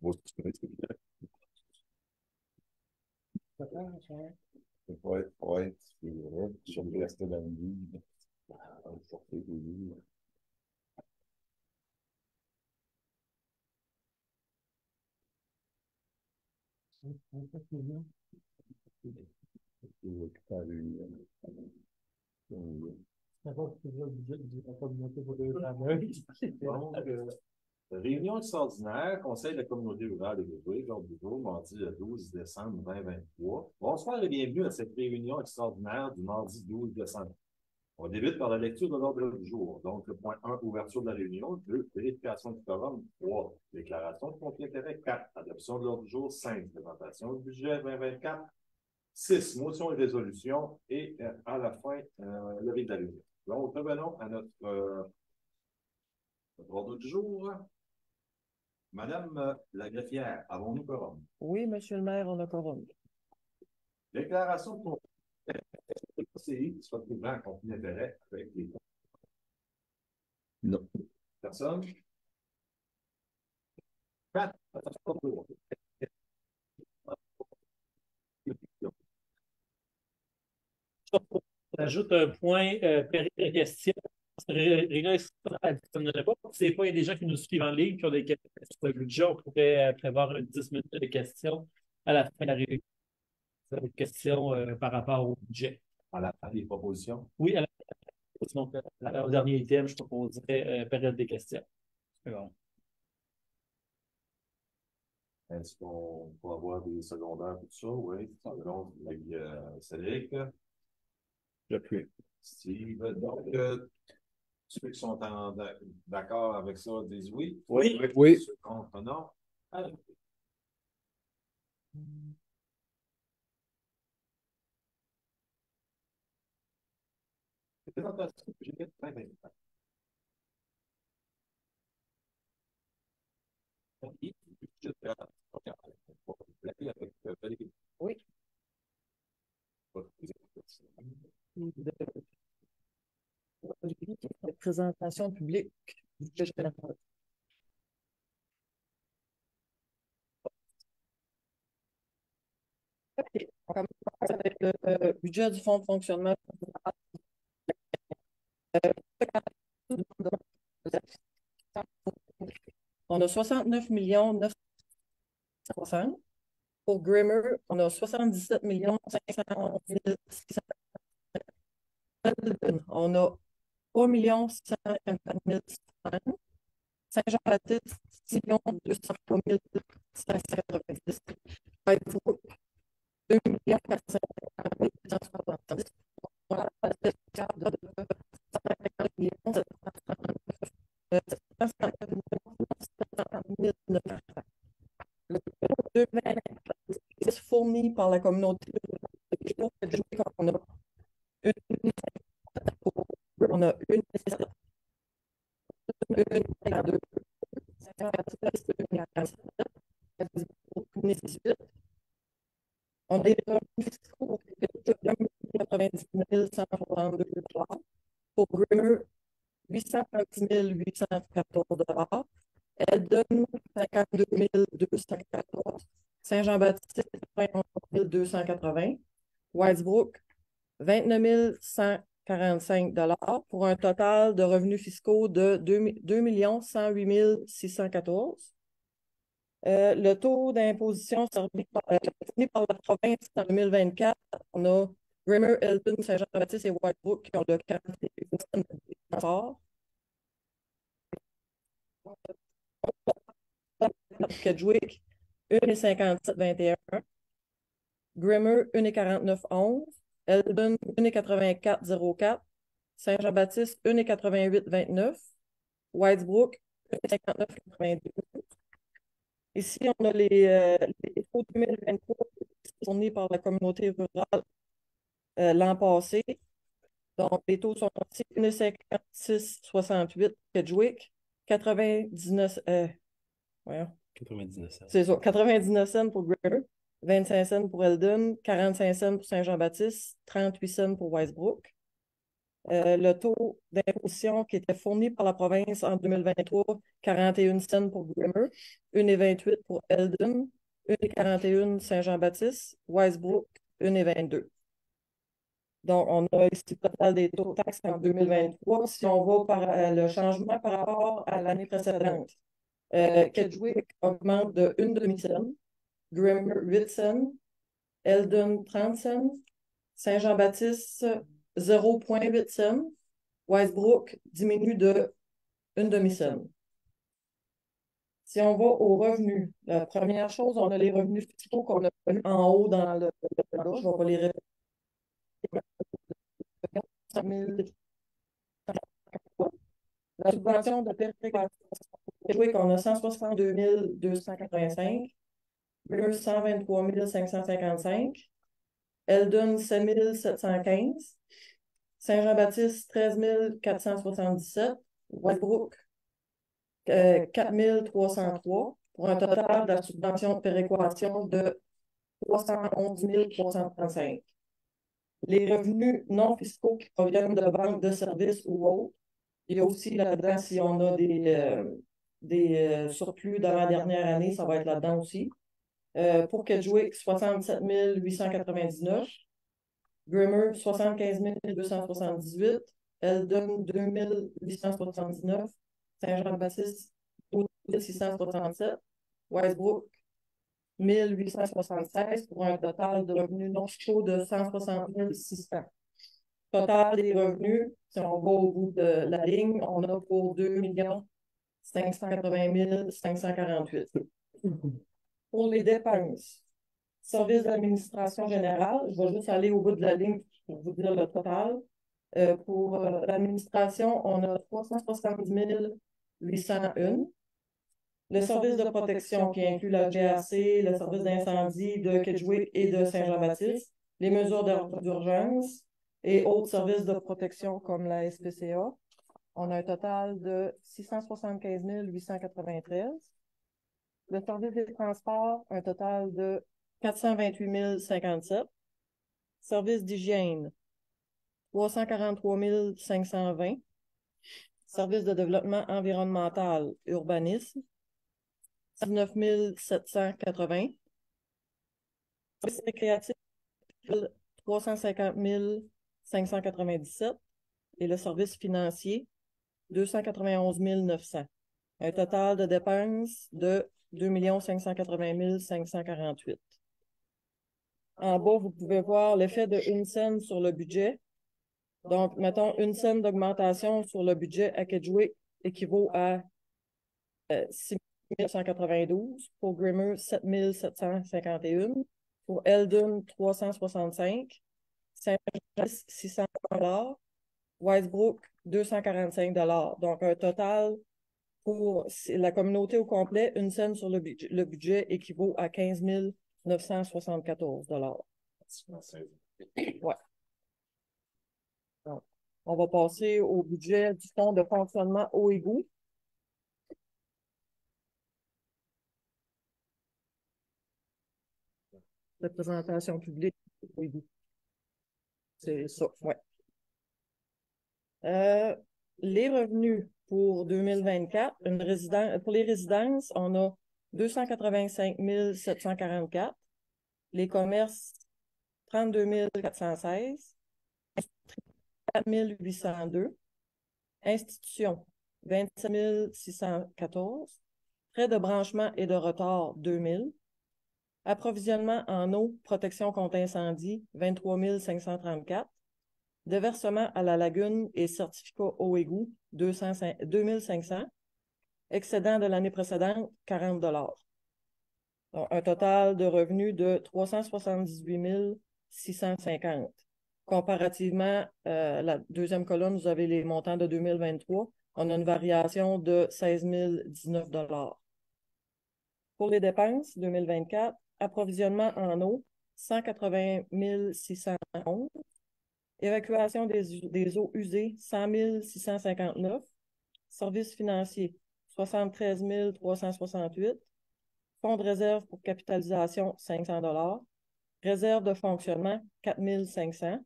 vos ouais, c'est vrai. Je suis resté dans le livre. Sortir des livres. Donc, réunion extraordinaire, Conseil de la communauté rurale de Lévis, l'ordre du jour, mardi le 12 décembre 2023. Bonsoir et bienvenue à cette réunion extraordinaire du mardi 12 décembre. On débute par la lecture de l'ordre du jour. Donc, le point 1, ouverture de la réunion. 2, vérification du quorum. 3, déclaration de conflit d'intérêt. 4, adoption de l'ordre du jour. 5, présentation du budget 2024. 6, motion et résolution. Et à la fin, levée de la réunion. Donc, revenons à notre ordre du jour. Madame la greffière, avons-nous quorum? Oui, monsieur le maire, on a quorum. Déclaration de conflit d'intérêt. Soit trouvant un conflit d'intérêt avec les... Non. Personne? 4. J'ajoute un point période de questions. C'est pas, il y a des gens qui nous suivent en ligne qui ont des questions sur le budget. On pourrait prévoir 10 minutes de questions à la fin de la réunion. Des questions par rapport au budget. À la fin des propositions? Oui, donc, au dernier item, je proposerais période des questions. C'est bon. Est-ce qu'on peut avoir des secondaires pour tout ça? Oui. Donc, Cédric. J'appuie. Steve. Donc, ceux qui sont d'accord avec ça disent oui. Oui. Oui. Ceux contre, non. Alors. Présentation du budget 2024. Oui. Présentation publique du budget général. OK. On commence avec le budget du fonds de fonctionnement. On a 69 960. Pour Grimmer, on a 77 511 600. On a 3 654 100. Saint-Jean-Baptiste, 6 203 590. 2 450 870. On a de 150 Le 2024 fourni par la communauté on a une on a des revenus fiscaux de 90 162 $. Pour Grimmer, 836 814 $. Eldon, 52 214. Saint-Jean-Baptiste, 91 280. Whitesbrook, 29 145 $ pour un total de revenus fiscaux de 2 108 614. Le taux d'imposition fourni par la province en 2024, on a Grimmer, Eldon, Saint-Jean-Baptiste et Whitebrook qui ont le 48% fort. Kedgewick, 1,5721. Grimmer, 1,4911. Eldon, 1,8404. Saint-Jean-Baptiste, 1,8829. Whitesbrook, 1,5992. Ici, on a les taux 2023 fournis par la communauté rurale l'an passé. Donc, les taux sont 1,5668 Kedgewick, 99 cents. C'est ça, 99 cents pour Grimmer, 25 cents pour Eldon, 45 cents pour Saint-Jean-Baptiste, 38 cents pour Whitesbrook. Le taux d'imposition qui était fourni par la province en 2023, 41 cents pour Grimmer, 1,28 pour Eldon, 1,41 Saint-Jean-Baptiste, Wisebrook, 1,22. Donc, on a ici le total des taux de taxes en 2023. Si on va par le changement par rapport à l'année précédente, Kedgewick augmente de 1 demi-cent, Grimmer 8 cents, Eldon 30 cents, Saint-Jean-Baptiste 0,8 cents, Wisebrook diminue de 1 demi-cent. Si on va aux revenus, la première chose, on a les revenus fiscaux qu'on a vus en haut dans le tableau. Je vais pas les répéter. La subvention de péréquation, qu'on a 162 285, 123 555, Eldon 7 715, Saint-Jean-Baptiste 13 477, Wisebrook 4 303, pour un total de la subvention de péréquation de 311 335. Les revenus non fiscaux qui proviennent de ventes de services ou autres, il y a aussi là-dedans, si on a des surplus d'avant-dernière année, ça va être là-dedans aussi. Pour Kedgewick, 67 899. Grimmer, 75 278. Eldon, 2 879. Saint-Jean-Baptiste, 12 667. Wisebrook, 1876 pour un total de revenus non fiscaux de 160 600. Total des revenus, si on va au bout de la ligne, on a pour 2 580 548. Pour les dépenses, service d'administration générale, je vais juste aller au bout de la ligne pour vous dire le total. Pour l'administration, on a 370 801. Le service de protection qui inclut la GRC, le service d'incendie de Kedgewick et de Saint-Jean-Baptiste, les mesures d'urgence et autres services de protection comme la SPCA. On a un total de 675 893. Le service des transports, un total de 428 057. Service d'hygiène, 343 520. Service de développement environnemental, urbanisme, 19 780. Service récréatif, 350 597. Et le service financier, 291 900. Un total de dépenses de 2 580 548. En bas, vous pouvez voir l'effet de 1 cent sur le budget. Donc, mettons, 1 cent d'augmentation sur le budget à Kedgewick équivaut à 6 192. Pour Grimmer, 7 751. Pour Eldon, 365. Saint-Jean-Baptiste, 600 $. Wisebrook, 245 $. Donc, un total pour la communauté au complet, 1 cent sur le budget équivaut à 15 974 $. Ouais. Donc, on va passer au budget du fonds de fonctionnement eau et goût. De présentation publique eau et goût. C'est ça, ouais. Les revenus pour 2024, pour les résidences, on a 285 744. Les commerces, 32 416. 4 802. Institutions, 27 614. Frais de branchement et de retard, 2000. Approvisionnement en eau, protection contre incendie, 23 534. Déversement à la lagune et certificat eau et goût, 2 500. Excédent de l'année précédente, 40 $. Donc, un total de revenus de 378 650. Comparativement, la deuxième colonne, vous avez les montants de 2023. On a une variation de 16 019 $. Pour les dépenses, 2024, approvisionnement en eau, 180 611. Évacuation des eaux usées, 100 659. Services financiers, 73 368. Fonds de réserve pour capitalisation, 500 $. Réserve de fonctionnement, 4 500.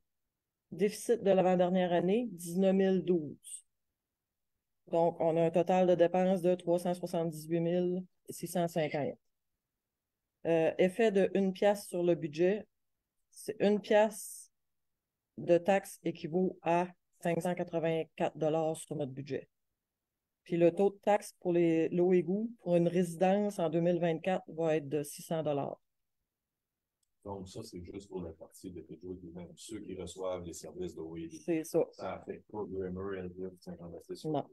Déficit de l'avant-dernière année, 19 012. Donc, on a un total de dépenses de 378 650. Effet de 1 pièce sur le budget, c'est 1 pièce de taxe équivaut à 584 sur notre budget. Puis le taux de taxe pour l'eau égout pour une résidence en 2024 va être de 600 Donc, ça, c'est juste pour la partie de Pedro et même ceux qui reçoivent les services de OED. C'est ça. Ça n'affecte pas Grimmer, Elgin, 56. Non.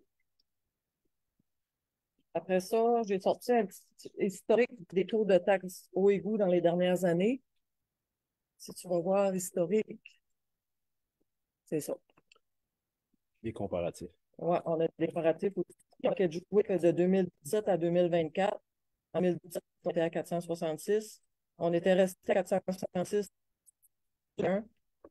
Après ça, j'ai sorti un petit historique des taux de taxe eau égout dans les dernières années. Si tu vas voir historique, c'est ça. Les comparatifs. Ouais, on a des comparatifs aussi. On a joué que de 2017 à 2024. En 2017, on était à 466. On était resté à 466.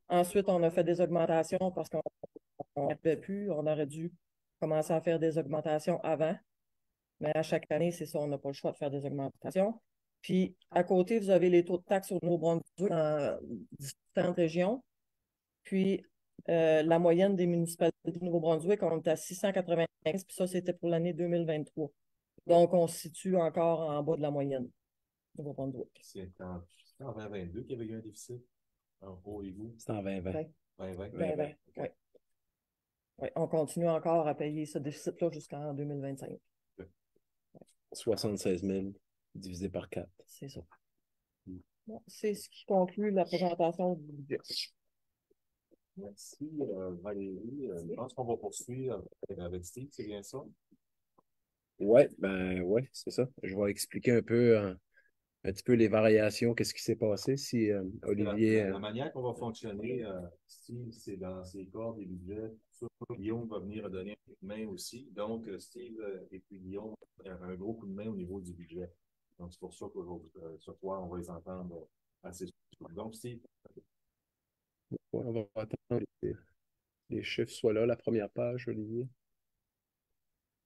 Ensuite, on a fait des augmentations parce qu'on n'avait plus. On aurait dû commencer à faire des augmentations avant. Mais à chaque année, c'est ça, on n'a pas le choix de faire des augmentations. Puis, à côté, vous avez les taux de taxes au Nouveau-Brunswick dans différentes régions. Puis, la moyenne des municipalités du Nouveau-Brunswick, on est à 695, puis ça, c'était pour l'année 2023. Donc, on se situe encore en bas de la moyenne du Nouveau-Brunswick. C'est en 2022 qu'il y avait eu un déficit en haut égout. C'est en 2020. 2020. 2020, oui. Oui, on continue encore à payer ce déficit-là jusqu'en 2025. 76 000 divisé par 4. C'est ça. Bon, c'est ce qui conclut la présentation du budget. Merci, Valérie. Je pense qu'on va poursuivre avec Steve, c'est bien ça? Ouais, c'est ça. Je vais expliquer un peu, un petit peu les variations, qu'est-ce qui s'est passé si Olivier. La manière qu'on va fonctionner, Steve, c'est dans ses cordes des budgets. Guillaume va venir donner un coup de main aussi. Donc, Steve et puis Guillaume un gros coup de main au niveau du budget. Donc, c'est pour ça qu'aujourd'hui, ce soir, on va les entendre assez souvent. Donc, Steve. Ouais, on va attendre que les chiffres soient là, la première page, Olivier.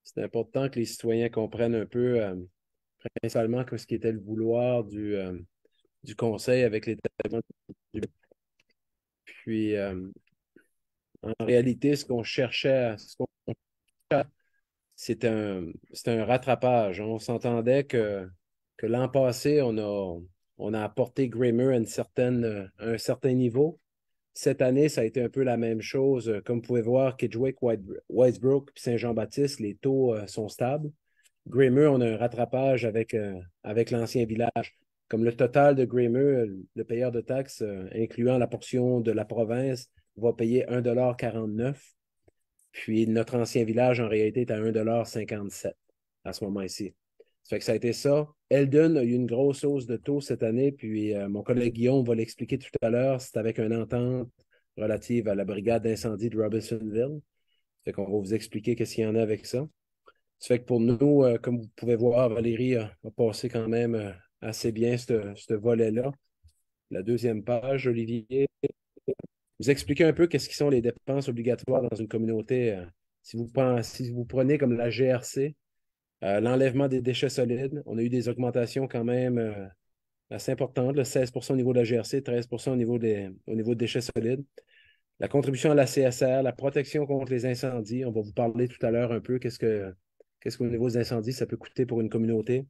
C'est important que les citoyens comprennent un peu, principalement, ce qui était le vouloir du Conseil avec l'établissement du. Puis, en réalité, ce qu'on cherchait, c'était un rattrapage. On s'entendait que l'an passé, on a apporté Grammer à un certain niveau. Cette année, ça a été un peu la même chose. Comme vous pouvez voir, Kedgewick, Whitesbrook et Saint-Jean-Baptiste, les taux sont stables. Grammer, on a un rattrapage avec l'ancien village. Comme le total de Grammer, le payeur de taxes, incluant la portion de la province, va payer 1,49 $. Puis notre ancien village, en réalité, est à 1,57 $ à ce moment-ci. Ça fait que ça a été ça. Eldon a eu une grosse hausse de taux cette année, puis mon collègue Guillaume va l'expliquer tout à l'heure. C'est avec une entente relative à la brigade d'incendie de Robinsonville. Ça fait qu'on va vous expliquer qu'est-ce qu'il y en a avec ça. Ça fait que pour nous, comme vous pouvez voir, Valérie a passé quand même assez bien ce volet-là. La deuxième page, Olivier. Vous expliquez un peu qu'est-ce qui sont les dépenses obligatoires dans une communauté. Si vous prenez comme la GRC, l'enlèvement des déchets solides, on a eu des augmentations quand même assez importantes, le 16 % au niveau de la GRC, 13 % au niveau des déchets solides. La contribution à la CSR, la protection contre les incendies, on va vous parler tout à l'heure un peu qu'est-ce qu'au niveau des incendies, ça peut coûter pour une communauté.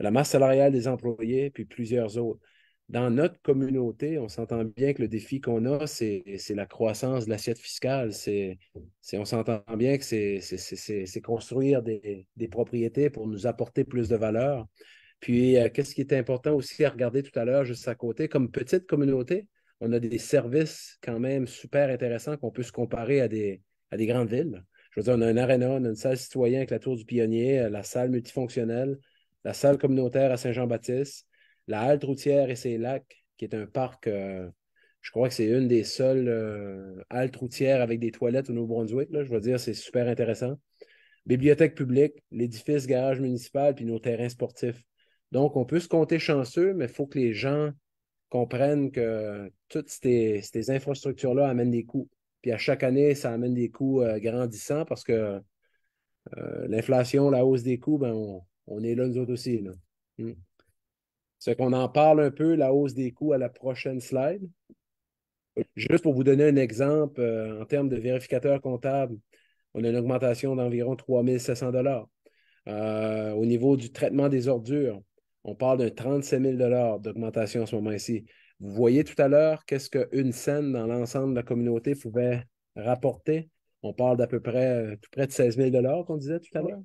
La masse salariale des employés, puis plusieurs autres. Dans notre communauté, on s'entend bien que le défi qu'on a, c'est la croissance de l'assiette fiscale. On s'entend bien que c'est construire des propriétés pour nous apporter plus de valeur. Puis, qu'est-ce qui est important aussi à regarder tout à l'heure, juste à côté, comme petite communauté, on a des services quand même super intéressants qu'on peut se comparer à des grandes villes. Je veux dire, on a un aréna, on a une salle citoyenne avec la Tour du Pionnier, la salle multifonctionnelle, la salle communautaire à Saint-Jean-Baptiste, la halte routière et ses lacs, qui est un parc, je crois que c'est une des seules haltes routières avec des toilettes au Nouveau-Brunswick. Je veux dire, c'est super intéressant. Bibliothèque publique, l'édifice garage municipal, puis nos terrains sportifs. Donc, on peut se compter chanceux, mais il faut que les gens comprennent que toutes ces infrastructures-là amènent des coûts. Puis à chaque année, ça amène des coûts grandissants parce que l'inflation, la hausse des coûts, ben, on est là nous autres aussi. Là. C'est qu'on en parle un peu, la hausse des coûts à la prochaine slide. Juste pour vous donner un exemple, en termes de vérificateur comptable, on a une augmentation d'environ 3 700 $. Au niveau du traitement des ordures, on parle d'un 37 000 $ d'augmentation en ce moment ici. Vous voyez tout à l'heure qu'est-ce qu'une scène dans l'ensemble de la communauté pouvait rapporter. On parle d'à peu près tout près de 16 000 $ qu'on disait tout à l'heure.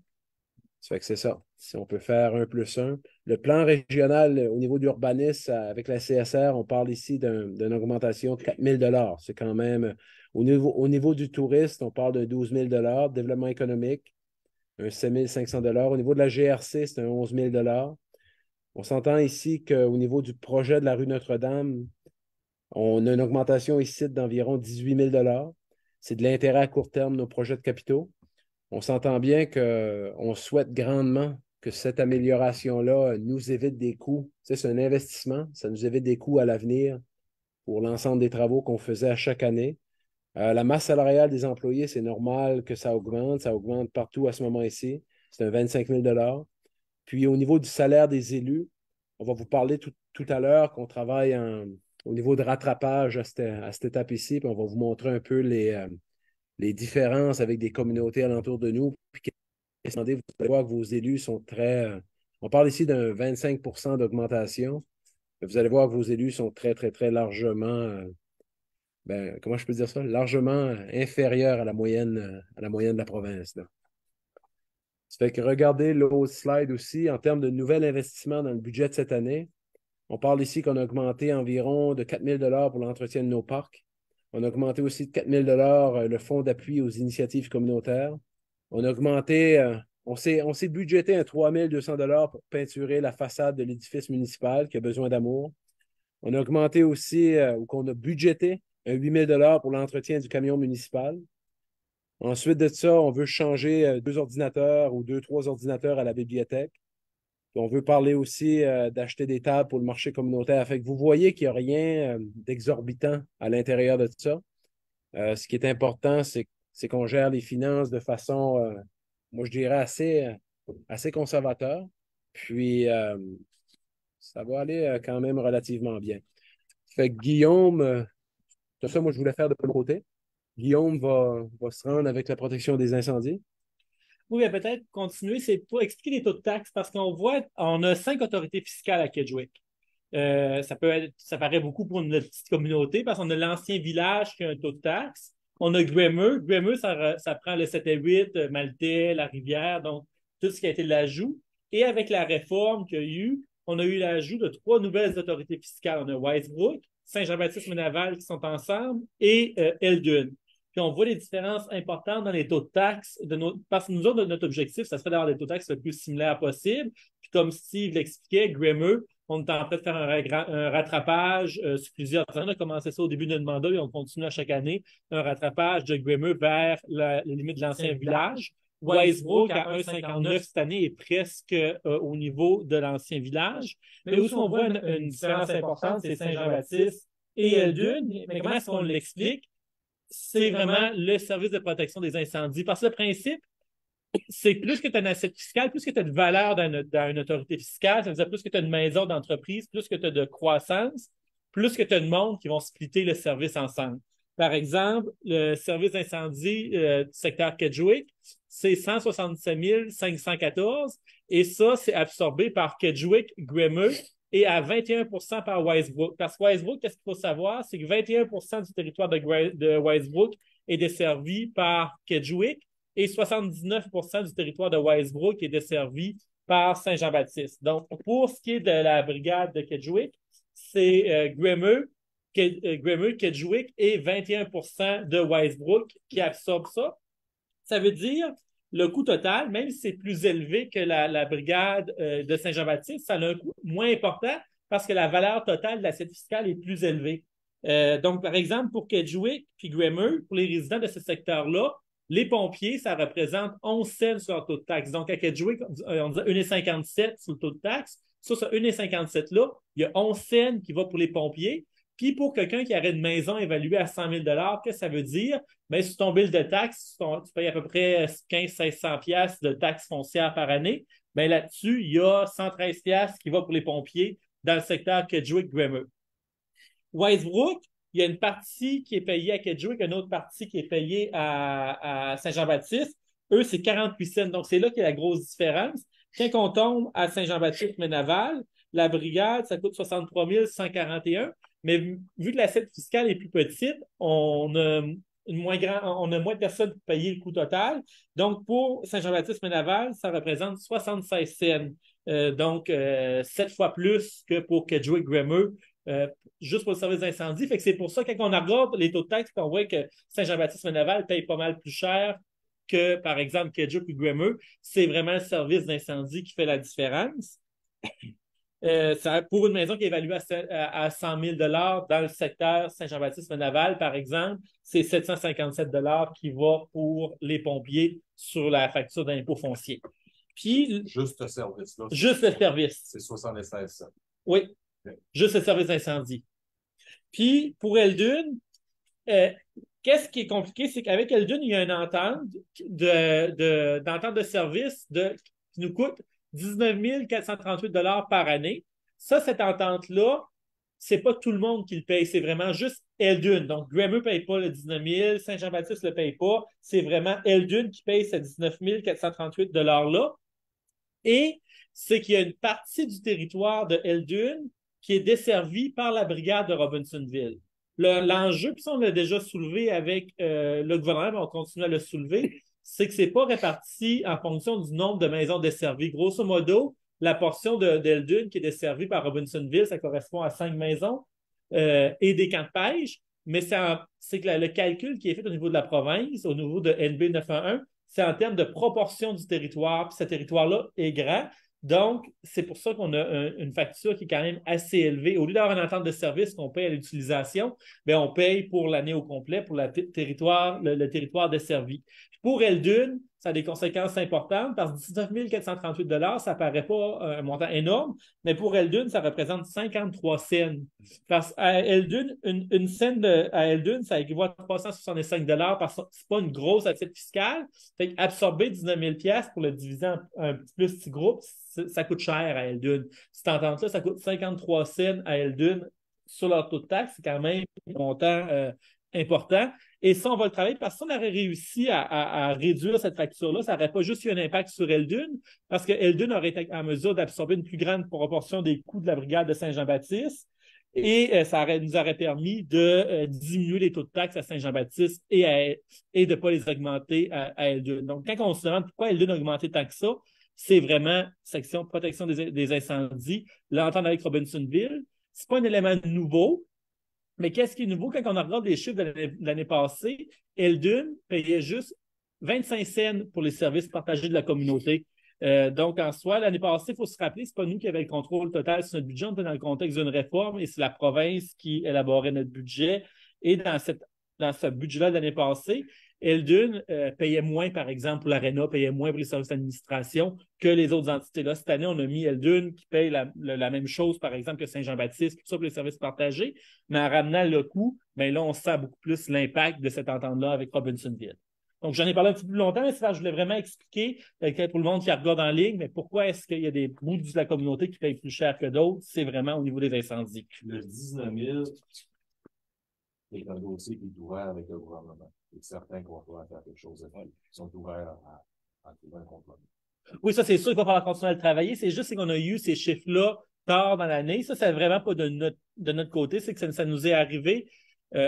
Ça fait que c'est ça. Si on peut faire 1+1. Le plan régional au niveau d'urbanisme avec la CSR, on parle ici d'une augmentation de 4 000 $. C'est quand même, au niveau du tourisme, on parle de 12 000 $. Développement économique, un 7 500 $. Au niveau de la GRC, c'est un 11 000 $. On s'entend ici qu'au niveau du projet de la rue Notre-Dame, on a une augmentation ici d'environ 18 000 $. C'est de l'intérêt à court terme, nos projets de capitaux. On s'entend bien qu'on souhaite grandement que cette amélioration-là nous évite des coûts. Tu sais, c'est un investissement, ça nous évite des coûts à l'avenir pour l'ensemble des travaux qu'on faisait à chaque année. La masse salariale des employés, c'est normal que ça augmente partout à ce moment-ci. C'est un 25 000 $. Puis au niveau du salaire des élus, on va vous parler tout à l'heure qu'on travaille au niveau de rattrapage à cette étape ici, puis on va vous montrer un peu les différences avec des communautés alentour de nous. Puis vous allez voir que vos élus sont très... on parle ici d'un 25 % d'augmentation. Vous allez voir que vos élus sont très, très, très largement... comment je peux dire ça? Largement inférieurs à la moyenne de la province, là. Ça fait que regardez l'autre slide aussi, en termes de nouvel investissement dans le budget de cette année. On parle ici qu'on a augmenté environ de 4 000 $ pour l'entretien de nos parcs. On a augmenté aussi de 4 000 $ le fonds d'appui aux initiatives communautaires. On a augmenté, on s'est budgété un 3 200 $ pour peinturer la façade de l'édifice municipal qui a besoin d'amour. On a augmenté aussi, ou qu'on a budgété, un 8 000 $ pour l'entretien du camion municipal. Ensuite de ça, on veut changer 2 ordinateurs ou 2, 3 ordinateurs à la bibliothèque. Puis on veut parler aussi d'acheter des tables pour le marché communautaire. Fait que vous voyez qu'il n'y a rien d'exorbitant à l'intérieur de tout ça. Ce qui est important, c'est qu'on gère les finances de façon, moi je dirais, assez conservateur. Puis ça va aller quand même relativement bien. Fait que Guillaume, c'est ça, moi je voulais faire de mon côté. Guillaume va se rendre avec la protection des incendies. Oui, mais peut-être continuer, c'est pour expliquer les taux de taxes, parce qu'on voit, on a 5 autorités fiscales à Kedgewick. Ça paraît beaucoup pour notre petite communauté, parce qu'on a l'ancien village qui a un taux de taxe. On a Grémeux. Grémeux, ça prend le 7 et 8, Maltais, la rivière, donc tout ce qui a été l'ajout. Et avec la réforme qu'il y a eu, on a eu l'ajout de 3 nouvelles autorités fiscales. On a Weisbrook, Saint-Jean-Baptiste-Menaval qui sont ensemble et Eldun. Puis on voit les différences importantes dans les taux de taxes. Parce que nous autres, notre objectif, ça serait d'avoir des taux de taxes le plus similaires possible. Puis comme Steve l'expliquait, Grémeux, on est en train de faire un rattrapage sur plusieurs ans. On a commencé ça au début de notre mandat et on continue à chaque année un rattrapage de Grémeux vers les limites de l'ancien village. Weisbrook à 1,59 cette année est presque au niveau de l'ancien village. Mais où on voit une différence importante, c'est Saint-Jean-Baptiste et Eldun. Mais comment est-ce qu'on l'explique? C'est vraiment le service de protection des incendies. Parce que le principe, c'est plus que tu as un assiette fiscal, plus que tu as de valeur dans une autorité fiscale, ça veut dire plus que tu as une maison d'entreprise, plus que tu as de croissance, plus que tu as de monde qui vont splitter le service ensemble. Par exemple, le service d'incendie du secteur Kedgewick, c'est 167 514 et ça, c'est absorbé par Kedgewick, Grémeux et à 21 % par Weisbrook. Parce que Weisbrook, qu'est-ce qu'il faut savoir? C'est que 21 % du territoire de Weisbrook est desservi par Kedgewick et 79 % du territoire de Weisbrook est desservi par Saint-Jean-Baptiste. Donc, pour ce qui est de la brigade de Kedgewick, c'est Grémeux, Kedgewick et 21 % de Weisbrook qui absorbent ça. Ça veut dire le coût total, même si c'est plus élevé que la brigade de Saint-Jean-Baptiste, ça a un coût moins important parce que la valeur totale de l'assiette fiscale est plus élevée. Donc, par exemple, pour Kedgewick puis Grémeux, pour les résidents de ce secteur-là, les pompiers, ça représente 11 cents sur leur taux de taxe. Donc, à Kedgewick, on dit 1,57 sur le taux de taxe. Sur ce 1,57-là, il y a 11 cents qui va pour les pompiers. Puis pour quelqu'un qui aurait une maison évaluée à 100 000 $, qu'est-ce que ça veut dire? Bien, sur ton bill de taxe, tu payes à peu près 1500-1600 $ de taxes foncières par année. Bien, là-dessus, il y a 113 $ qui va pour les pompiers dans le secteur Kedgewick-Grémeux. Weisbrook, il y a une partie qui est payée à Kedgewick, une autre partie qui est payée à Saint-Jean-Baptiste. Eux, c'est 48 cents. Donc, c'est là qu'il y a la grosse différence. Quand on tombe à Saint-Jean-Baptiste-Ménaval, la brigade, ça coûte 63 141. Mais vu que l'assiette fiscale est plus petite, on a moins de personnes pour payer le coût total. Donc, pour Saint-Jean-Baptiste-Ménaval, ça représente 76 cents. Donc, 7 fois plus que pour Kedgewick-Grammar, juste pour le service d'incendie. Fait que c'est pour ça, quand on regarde les taux de taxe, on voit que Saint-Jean-Baptiste-Ménaval paye pas mal plus cher que, par exemple, Kedgewick ou Grammar. C'est vraiment le service d'incendie qui fait la différence. Pour une maison qui est évaluée à 100 000 dans le secteur Saint-Jean-Baptiste-Menaval, par exemple, c'est 757 qui va pour les pompiers sur la facture d'impôt foncier. Puis, juste ce service-là. Juste le service. C'est 76 cents. Oui, okay. Juste le service d'incendie. Puis, pour Eldune, qu'est-ce qui est compliqué, c'est qu'avec Eldune, il y a une entente d'entente de service qui nous coûte 19 438 par année. Ça, cette entente-là, c'est pas tout le monde qui le paye, c'est vraiment juste Eldune. Donc, Grammar ne paye pas le 19 000, Saint-Jean-Baptiste ne le paye pas, c'est vraiment Eldune qui paye ces 19 438 $-là. Et c'est qu'il y a une partie du territoire de Eldune qui est desservie par la brigade de Robinsonville. L'enjeu, puis ça, on l'a déjà soulevé avec le gouvernement, mais on continue à le soulever, c'est que ce n'est pas réparti en fonction du nombre de maisons desservies. Grosso modo, la portion d'Eldune qui est desservie par Robinsonville, ça correspond à 5 maisons et des camps de pêche, mais c'est que le calcul qui est fait au niveau de la province, au niveau de NB 911, c'est en termes de proportion du territoire, puis ce territoire-là est grand. Donc, c'est pour ça qu'on a une facture qui est quand même assez élevée. Au lieu d'avoir une entente de service qu'on paye à l'utilisation, bien, on paye pour l'année au complet pour le territoire desservi. Pour Eldune, ça a des conséquences importantes parce que 19 438 $, ça ne paraît pas un montant énorme, mais pour Eldune, ça représente 53 cents. Parce qu'à Eldune, une scène à Eldune, ça équivaut à 365 $ parce que ce n'est pas une grosse assiette fiscale. Fait absorber 19 000 $ pour le diviser en un plus petit groupe, ça coûte cher à Eldune. Cette entente-là, ça coûte 53 cents à Eldune sur leur taux de taxe. C'est quand même un montant important. Et ça, on va le travailler parce que si on aurait réussi à réduire cette facture-là, ça n'aurait pas juste eu un impact sur Eldune, parce que Eldune aurait été en mesure d'absorber une plus grande proportion des coûts de la brigade de Saint-Jean-Baptiste et ça nous aurait permis de diminuer les taux de taxes à Saint-Jean-Baptiste et de ne pas les augmenter à Eldune. Donc, quand on se demande pourquoi Eldune a augmenté tant que ça, c'est vraiment section protection des incendies, l'entente avec Robinsonville. Ce n'est pas un élément nouveau. Mais qu'est-ce qui est nouveau quand on regarde les chiffres de l'année passée? Eldune payait juste 25 cents pour les services partagés de la communauté. Donc, en soi, l'année passée, il faut se rappeler, ce n'est pas nous qui avions le contrôle total sur notre budget. On était dans le contexte d'une réforme et c'est la province qui élaborait notre budget. Et dans ce budget-là de l'année passée, Eldune payait moins, par exemple, pour l'ARENA, payait moins pour les services d'administration que les autres entités-là. Cette année, on a mis Eldune qui paye la même chose, par exemple, que Saint-Jean-Baptiste, tout ça pour les services partagés. Mais en ramenant le coût, bien là, on sent beaucoup plus l'impact de cette entente-là avec Robinsonville. Donc, j'en ai parlé un petit peu plus longtemps, mais je voulais vraiment expliquer pour le monde qui regarde en ligne, mais pourquoi est-ce qu'il y a des bouts de la communauté qui payent plus cher que d'autres? C'est vraiment au niveau des incendies. Le 19 000 est un dossier qui est ouvert avec le gouvernement. Et certains qu'on doit faire quelque chose de fait. Ils sont ouverts à trouver un compromis. Oui, ça, c'est sûr qu'il va falloir continuer à le travailler. C'est juste qu'on a eu ces chiffres-là tard dans l'année. Ça, c'est vraiment pas de notre côté. C'est que ça nous est arrivé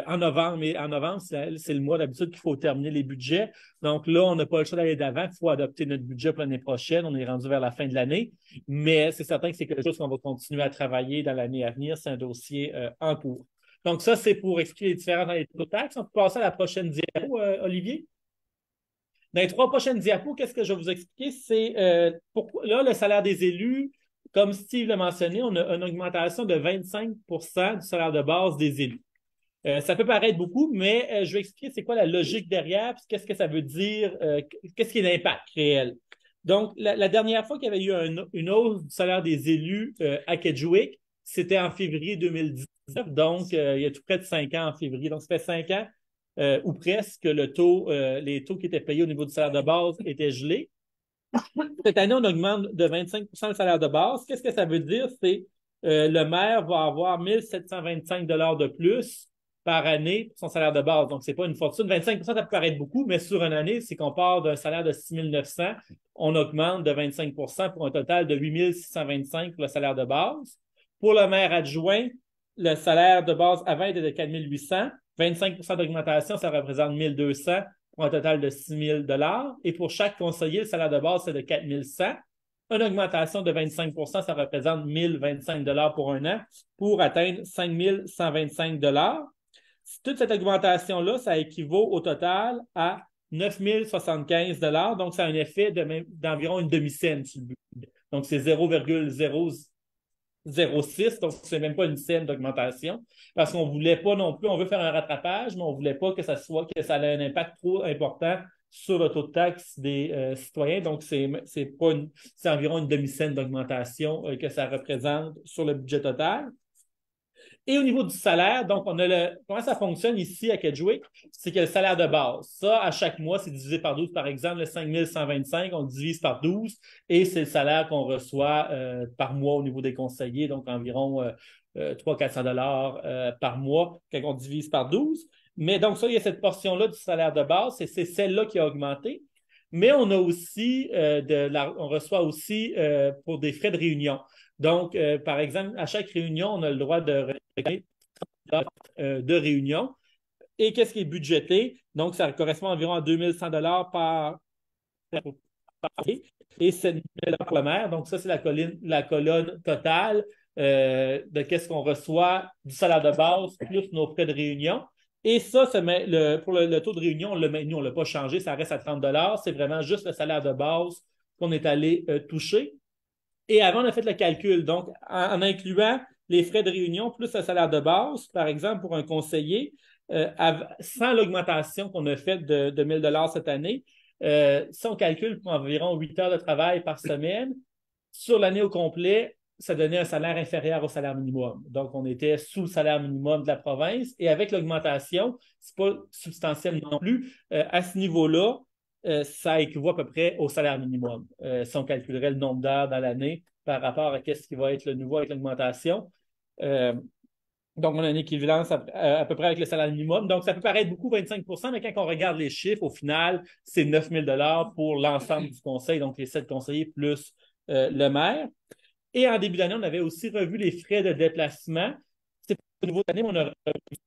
en novembre. Mais en novembre, c'est le mois d'habitude qu'il faut terminer les budgets. Donc là, on n'a pas le choix d'aller d'avant. Il faut adopter notre budget pour l'année prochaine. On est rendu vers la fin de l'année. Mais c'est certain que c'est quelque chose qu'on va continuer à travailler dans l'année à venir. C'est un dossier en cours. Donc, ça, c'est pour expliquer les différences dans les taux de taxes. On peut passer à la prochaine diapo, Olivier. Dans les 3 prochaines diapos, qu'est-ce que je vais vous expliquer? C'est pourquoi là, le salaire des élus, comme Steve l'a mentionné, on a une augmentation de 25 % du salaire de base des élus. Ça peut paraître beaucoup, mais je vais expliquer c'est quoi la logique derrière, puis qu'est-ce que ça veut dire, qu'est-ce qui est l'impact réel. Donc, la dernière fois qu'il y avait eu une hausse du salaire des élus à Kedgewick, c'était en février 2019, donc il y a tout près de 5 ans en février. Donc, ça fait 5 ans ou presque les taux qui étaient payés au niveau du salaire de base étaient gelés. Cette année, on augmente de 25 % le salaire de base. Qu'est-ce que ça veut dire? C'est le maire va avoir 1 725 $ de plus par année pour son salaire de base. Donc, ce n'est pas une fortune. 25 ça peut paraître beaucoup, mais sur une année, c'est qu'on part d'un salaire de 6 900, on augmente de 25 pour un total de 8 625 pour le salaire de base. Pour le maire adjoint, le salaire de base avant était de 4 800. 25 d'augmentation, ça représente 1 200 pour un total de 6 000 $. Et pour chaque conseiller, le salaire de base, c'est de 4 100. Une augmentation de 25 ça représente 1 025 $ pour un an pour atteindre 5 125 $. Toute cette augmentation-là, ça équivaut au total à 9 075 $. Donc, ça a un effet d'environ une demi-cent sur le budget. Donc, c'est 0,006, donc ce n'est même pas une scène d'augmentation, parce qu'on ne voulait pas non plus, on veut faire un rattrapage, mais on ne voulait pas que ça ait un impact trop important sur le taux de taxe des citoyens. Donc, c'est environ une demi-cent d'augmentation que ça représente sur le budget total. Et au niveau du salaire, donc, comment ça fonctionne ici à Kedgewick? C'est que le salaire de base, ça, à chaque mois, c'est divisé par 12. Par exemple, le 5 125, on le divise par 12 et c'est le salaire qu'on reçoit par mois au niveau des conseillers, donc environ 300-400 $ par mois quand on divise par 12. Mais donc, ça, il y a cette portion-là du salaire de base, c'est celle-là qui a augmenté. Mais on a aussi, on reçoit aussi pour des frais de réunion. Donc, par exemple, à chaque réunion, on a le droit de réunion. Et qu'est-ce qui est budgété? Donc, ça correspond environ à 2 100 $ par et 7 000 $ pour le maire. Donc, ça, c'est la colonne totale de qu'est-ce qu'on reçoit du salaire de base plus nos frais de réunion. Et ça, pour le taux de réunion, on l'a maintenu, on ne l'a pas changé, ça reste à 30 $. C'est vraiment juste le salaire de base qu'on est allé toucher. Et avant, on a fait le calcul. Donc, en incluant les frais de réunion plus le salaire de base, par exemple, pour un conseiller, sans l'augmentation qu'on a faite de 1 000 $ cette année, si on calcule pour environ 8 heures de travail par semaine, sur l'année au complet, ça donnait un salaire inférieur au salaire minimum. Donc, on était sous le salaire minimum de la province. Et avec l'augmentation, ce n'est pas substantiel non plus. À ce niveau-là, ça équivaut à peu près au salaire minimum. Si on calculerait le nombre d'heures dans l'année par rapport à ce qui va être le nouveau avec l'augmentation. Donc, on a une équivalence à peu près avec le salaire minimum. Donc, ça peut paraître beaucoup, 25 %, mais quand on regarde les chiffres, au final, c'est 9 000 $ pour l'ensemble du conseil, donc les 7 conseillers plus le maire. Et en début d'année, on avait aussi revu les frais de déplacement. C'est au niveau de l'année, on a revu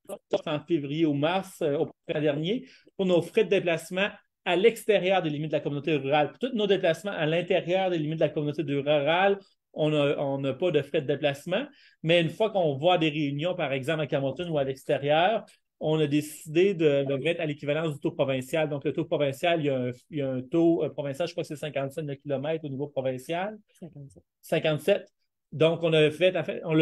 ça en février ou mars, au printemps dernier, pour nos frais de déplacement à l'extérieur des limites de la communauté rurale. Pour tous nos déplacements à l'intérieur des limites de la communauté rurale, on n'a pas de frais de déplacement. Mais une fois qu'on voit des réunions, par exemple à Camoton ou à l'extérieur, on a décidé de le mettre à l'équivalence du taux provincial. Donc, le taux provincial, il y a un taux provincial, je crois que c'est 57 le kilomètre au niveau provincial. 57. Donc, on l'a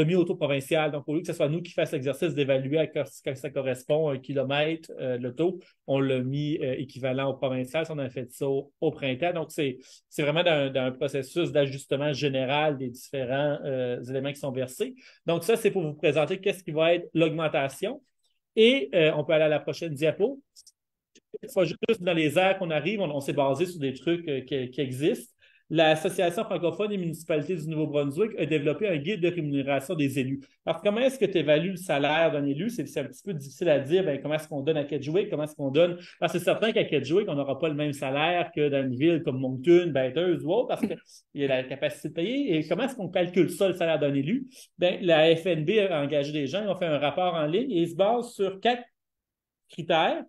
mis au taux provincial. Donc, au lieu que ce soit nous qui fassions l'exercice d'évaluer à ce ça correspond à un kilomètre, le taux, on l'a mis équivalent au provincial. On a fait ça au printemps. Donc, c'est vraiment dans un processus d'ajustement général des différents éléments qui sont versés. Donc, ça, c'est pour vous présenter qu'est-ce qui va être l'augmentation. Et on peut aller à la prochaine diapo. Juste dans les airs qu'on arrive, on s'est basé sur des trucs qui existent. L'Association francophone des municipalités du Nouveau-Brunswick a développé un guide de rémunération des élus. Alors, comment est-ce que tu évalues le salaire d'un élu? C'est un petit peu difficile à dire. Comment est-ce qu'on donne à Kedgewick? Comment est-ce qu'on donne? Parce que c'est certain qu'à Kedgewick, on n'aura pas le même salaire que dans une ville comme Moncton, Bathurst ou autre, parce qu'il y a la capacité de payer. Et comment est-ce qu'on calcule ça, le salaire d'un élu? La FNB a engagé des gens, ils ont fait un rapport en ligne et ils se basent sur 4 critères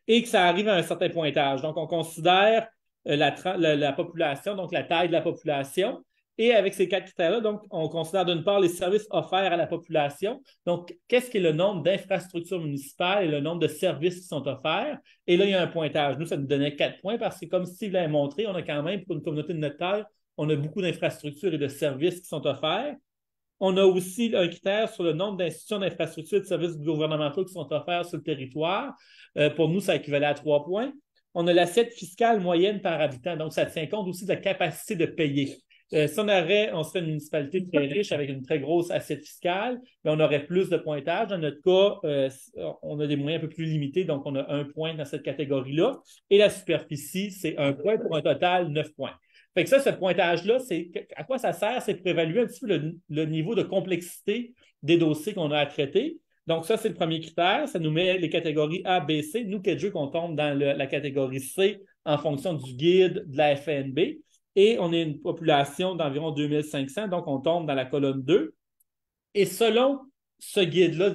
et que ça arrive à un certain pointage. Donc, on considère la population, donc la taille de la population. Et avec ces 4 critères-là, donc, on considère d'une part les services offerts à la population. Donc, qu'est-ce qui est le nombre d'infrastructures municipales et le nombre de services qui sont offerts? Et là, il y a un pointage. Nous, ça nous donnait 4 points parce que, comme Steve l'avait montré, on a quand même, pour une communauté de notre taille, on a beaucoup d'infrastructures et de services qui sont offerts. On a aussi un critère sur le nombre d'institutions, d'infrastructures et de services gouvernementaux qui sont offerts sur le territoire. Pour nous, ça équivalait à 3 points. On a l'assiette fiscale moyenne par habitant. Donc, ça tient compte aussi de la capacité de payer. Si on serait une municipalité très riche avec une très grosse assiette fiscale, mais on aurait plus de pointage. Dans notre cas, on a des moyens un peu plus limités, donc on a 1 point dans cette catégorie-là. Et la superficie, c'est 1 point pour un total 9 points. Fait que ça, ce pointage-là, à quoi ça sert? C'est pour évaluer un petit peu le niveau de complexité des dossiers qu'on a à traiter. Donc, ça, c'est le premier critère. Ça nous met les catégories A, B, C. Nous, Kedgewick, on tombe dans la catégorie C en fonction du guide de la FNB. Et on est une population d'environ 2500, donc on tombe dans la colonne 2. Et selon ce guide-là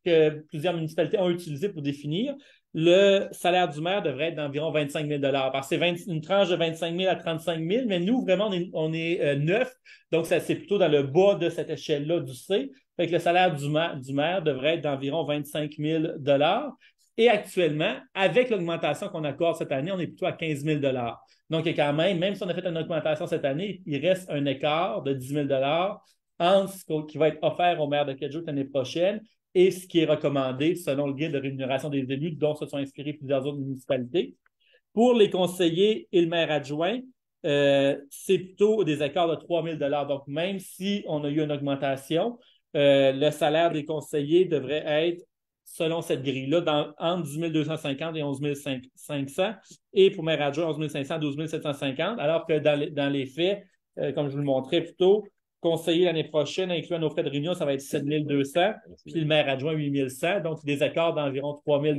que plusieurs municipalités ont utilisé pour définir, le salaire du maire devrait être d'environ 25 000 parce que c'est une tranche de 25 000 à 35 000, mais nous, vraiment, on est neuf, donc c'est plutôt dans le bas de cette échelle-là du C. Fait que le salaire du maire devrait être d'environ 25 000 et actuellement, avec l'augmentation qu'on accorde cette année, on est plutôt à 15 000 Donc, il y a quand même si on a fait une augmentation cette année, il reste un écart de 10 000 entre ce qui va être offert au maire de Kedgewick l'année prochaine et ce qui est recommandé selon le guide de rémunération des élus, dont se sont inspirées plusieurs autres municipalités. Pour les conseillers et le maire adjoint, c'est plutôt des écarts de 3 000 Donc, même si on a eu une augmentation, le salaire des conseillers devrait être, selon cette grille-là, entre 10 250 et 11 500, et pour maire adjoint, 11 500 à 12 750, alors que dans les faits, comme je vous le montrais plus tôt, conseiller l'année prochaine, incluant nos frais de réunion, ça va être 7 200, puis le maire adjoint 8 100, donc des accords d'environ 3 000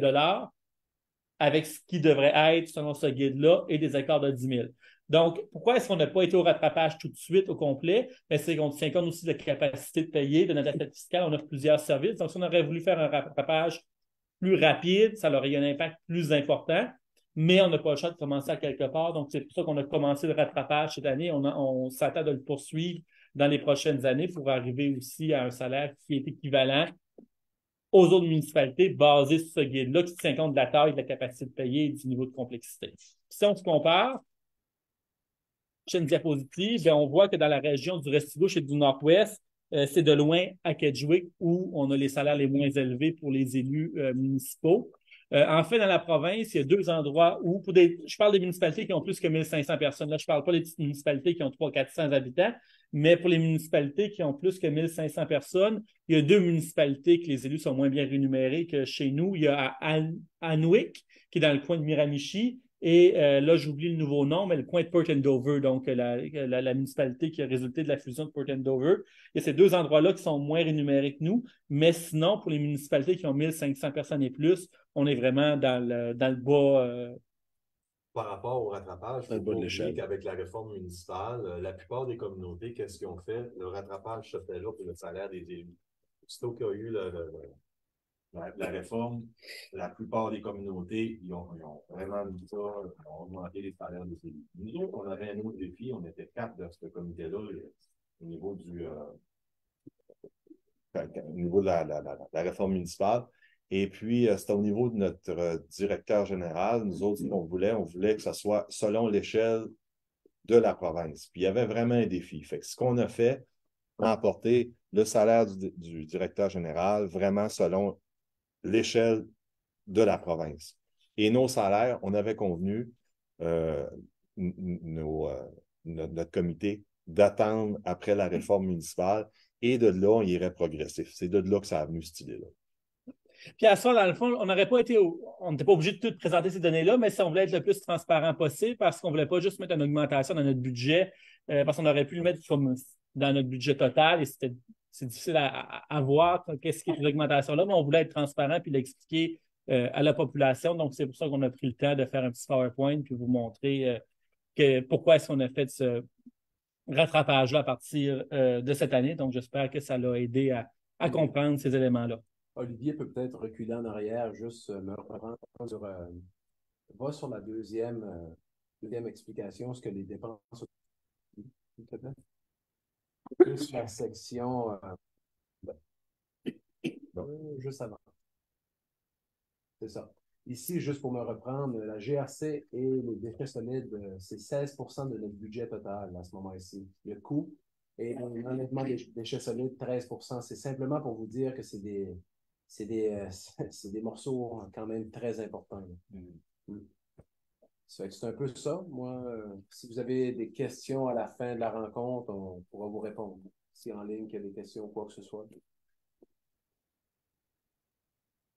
avec ce qui devrait être, selon ce guide-là, et des accords de 10 000. Donc, pourquoi est-ce qu'on n'a pas été au rattrapage tout de suite au complet? C'est qu'on tient compte aussi de la capacité de payer, de notre assiette fiscale, on offre plusieurs services. Donc, si on aurait voulu faire un rattrapage plus rapide, ça aurait eu un impact plus important, mais on n'a pas le choix de commencer à quelque part. Donc, c'est pour ça qu'on a commencé le rattrapage cette année. On s'attend de le poursuivre dans les prochaines années pour arriver aussi à un salaire qui est équivalent aux autres municipalités basé sur ce guide-là qui tient compte de la taille, de la capacité de payer et du niveau de complexité. Si on se compare, prochaine diapositive, on voit que dans la région du Restigouche et du Nord-Ouest, c'est de loin à Kedgewick où on a les salaires les moins élevés pour les élus municipaux. En fait, dans la province, il y a deux endroits où, je parle des municipalités qui ont plus que 1500 personnes. Là, je ne parle pas des petites municipalités qui ont 300-400 habitants, mais pour les municipalités qui ont plus que 1500 personnes, il y a deux municipalités que les élus sont moins bien rémunérés que chez nous. Il y a à Anwick, qui est dans le coin de Miramichi, et là, j'oublie le nouveau nom, mais le coin de Port Dover, donc la municipalité qui a résulté de la fusion de Port Dover. Il y a ces deux endroits-là qui sont moins rémunérés que nous, mais sinon, pour les municipalités qui ont 1500 personnes et plus, on est vraiment dans le bas. Par rapport au rattrapage, il Dans faut le bas pas de oublier l'échelle. qu'avec la réforme municipale, la plupart des communautés, qu'est-ce qu'ils ont fait? Le rattrapage se fait là pour le salaire des élus. Aussitôt qu'il y a eu la réforme, la plupart des communautés, ils ont vraiment mis ça, ils ont augmenté les salaires des élus. Nous autres, on avait un autre défi, on était 4 de ce comité-là au niveau au niveau de la réforme municipale. Et puis, c'était au niveau de notre directeur général. Nous autres, ce qu'on voulait, on voulait que ça soit selon l'échelle de la province. Puis, il y avait vraiment un défi. Fait que ce qu'on a fait, on a apporté le salaire du directeur général vraiment selon l'échelle de la province. Et nos salaires, on avait convenu, notre comité, d'attendre après la réforme municipale. Et de là, on irait progressif. C'est de là que ça a venu, cette idée-là. Puis à ça, dans le fond, on n'aurait pas été, on n'était pas obligé de tout présenter ces données-là, mais si on voulait être le plus transparent possible, parce qu'on ne voulait pas juste mettre une augmentation dans notre budget, parce qu'on aurait pu le mettre comme dans notre budget total, et c'est difficile à voir qu'est-ce qui est cette augmentation-là, mais on voulait être transparent puis l'expliquer à la population. Donc, c'est pour ça qu'on a pris le temps de faire un petit PowerPoint puis vous montrer pourquoi est-ce qu'on a fait ce rattrapage-là à partir de cette année. Donc, j'espère que ça l'a aidé à comprendre ces éléments-là. Olivier peut peut-être reculer en arrière, juste me reprendre va sur la deuxième explication, ce que les dépenses, s'il te plaît. Plus la section juste avant. C'est ça. Ici, juste pour me reprendre, la GRC et les déchets solides, c'est 16% de notre budget total à ce moment-ci. Le coût et l'enlèvement des déchets solides, 13%. C'est simplement pour vous dire que c'est des morceaux quand même très importants. C'est un peu ça. Moi, si vous avez des questions à la fin de la rencontre, on pourra vous répondre. Si en ligne, il y a des questions ou quoi que ce soit.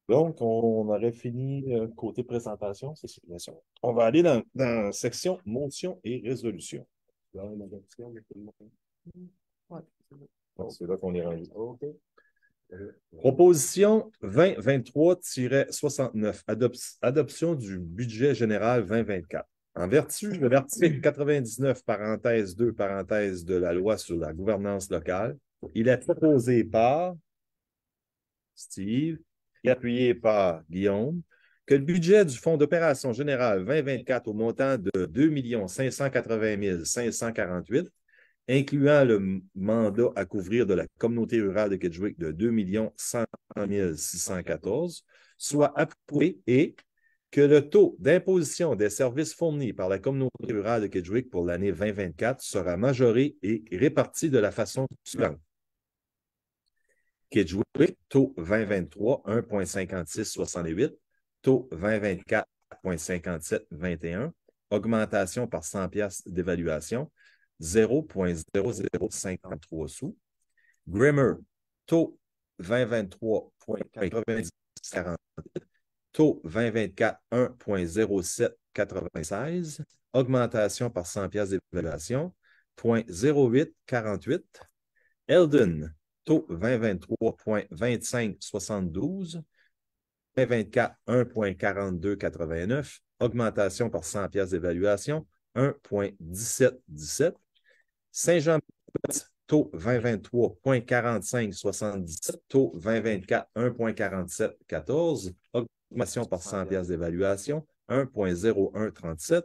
Donc, on aurait fini côté présentation, c'est ça. On va aller dans la section motion et résolution. Ouais, Donc, c'est là qu'on est rendu. OK. Proposition 2023-69, adoption du budget général 2024. En vertu de l'article 99, parenthèse 2, parenthèse de la loi sur la gouvernance locale, il est proposé par Steve et appuyé par Guillaume que le budget du Fonds d'opération générale 2024 au montant de 2 580 548, incluant le mandat à couvrir de la communauté rurale de Kedgewick de 2 100 614, soit approuvé et que le taux d'imposition des services fournis par la communauté rurale de Kedgewick pour l'année 2024 sera majoré et réparti de la façon suivante. Kedgewick, taux 2023, 1,5668, taux 2024, 4,5721, augmentation par 100 pièces d'évaluation, 0,0053 sous. Grimmer, taux 2023,9048, taux 2024, 1,0796, augmentation par 100 pièces d'évaluation, 0,0848. Eldon, taux 2023,2572, 2024, 1,4289, augmentation par 100 pièces d'évaluation, 1,1717. Saint-Jean-Baptiste, taux 2023,4577, taux 2024, 1,4714, augmentation par 100 pièces d'évaluation, 1,0137.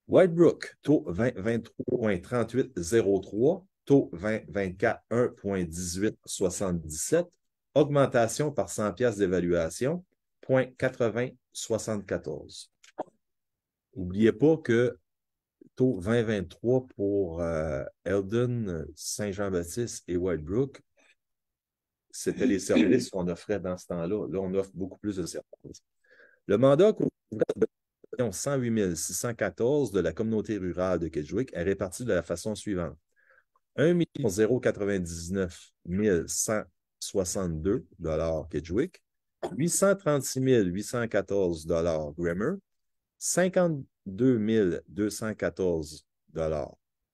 Whitebrook, taux 2023,3803, taux 2024, 1,1877, augmentation par 100 pièces d'évaluation, 0,8074. N'oubliez pas que taux 2023 pour Eldon, Saint-Jean-Baptiste et Whitebrook, c'était les services qu'on offrait dans ce temps-là. Là, on offre beaucoup plus de services. Le mandat 108 614 de la communauté rurale de Kedgewick est réparti de la façon suivante. 1 099 162 Kedgewick, 836 814 Grimmer, 52 214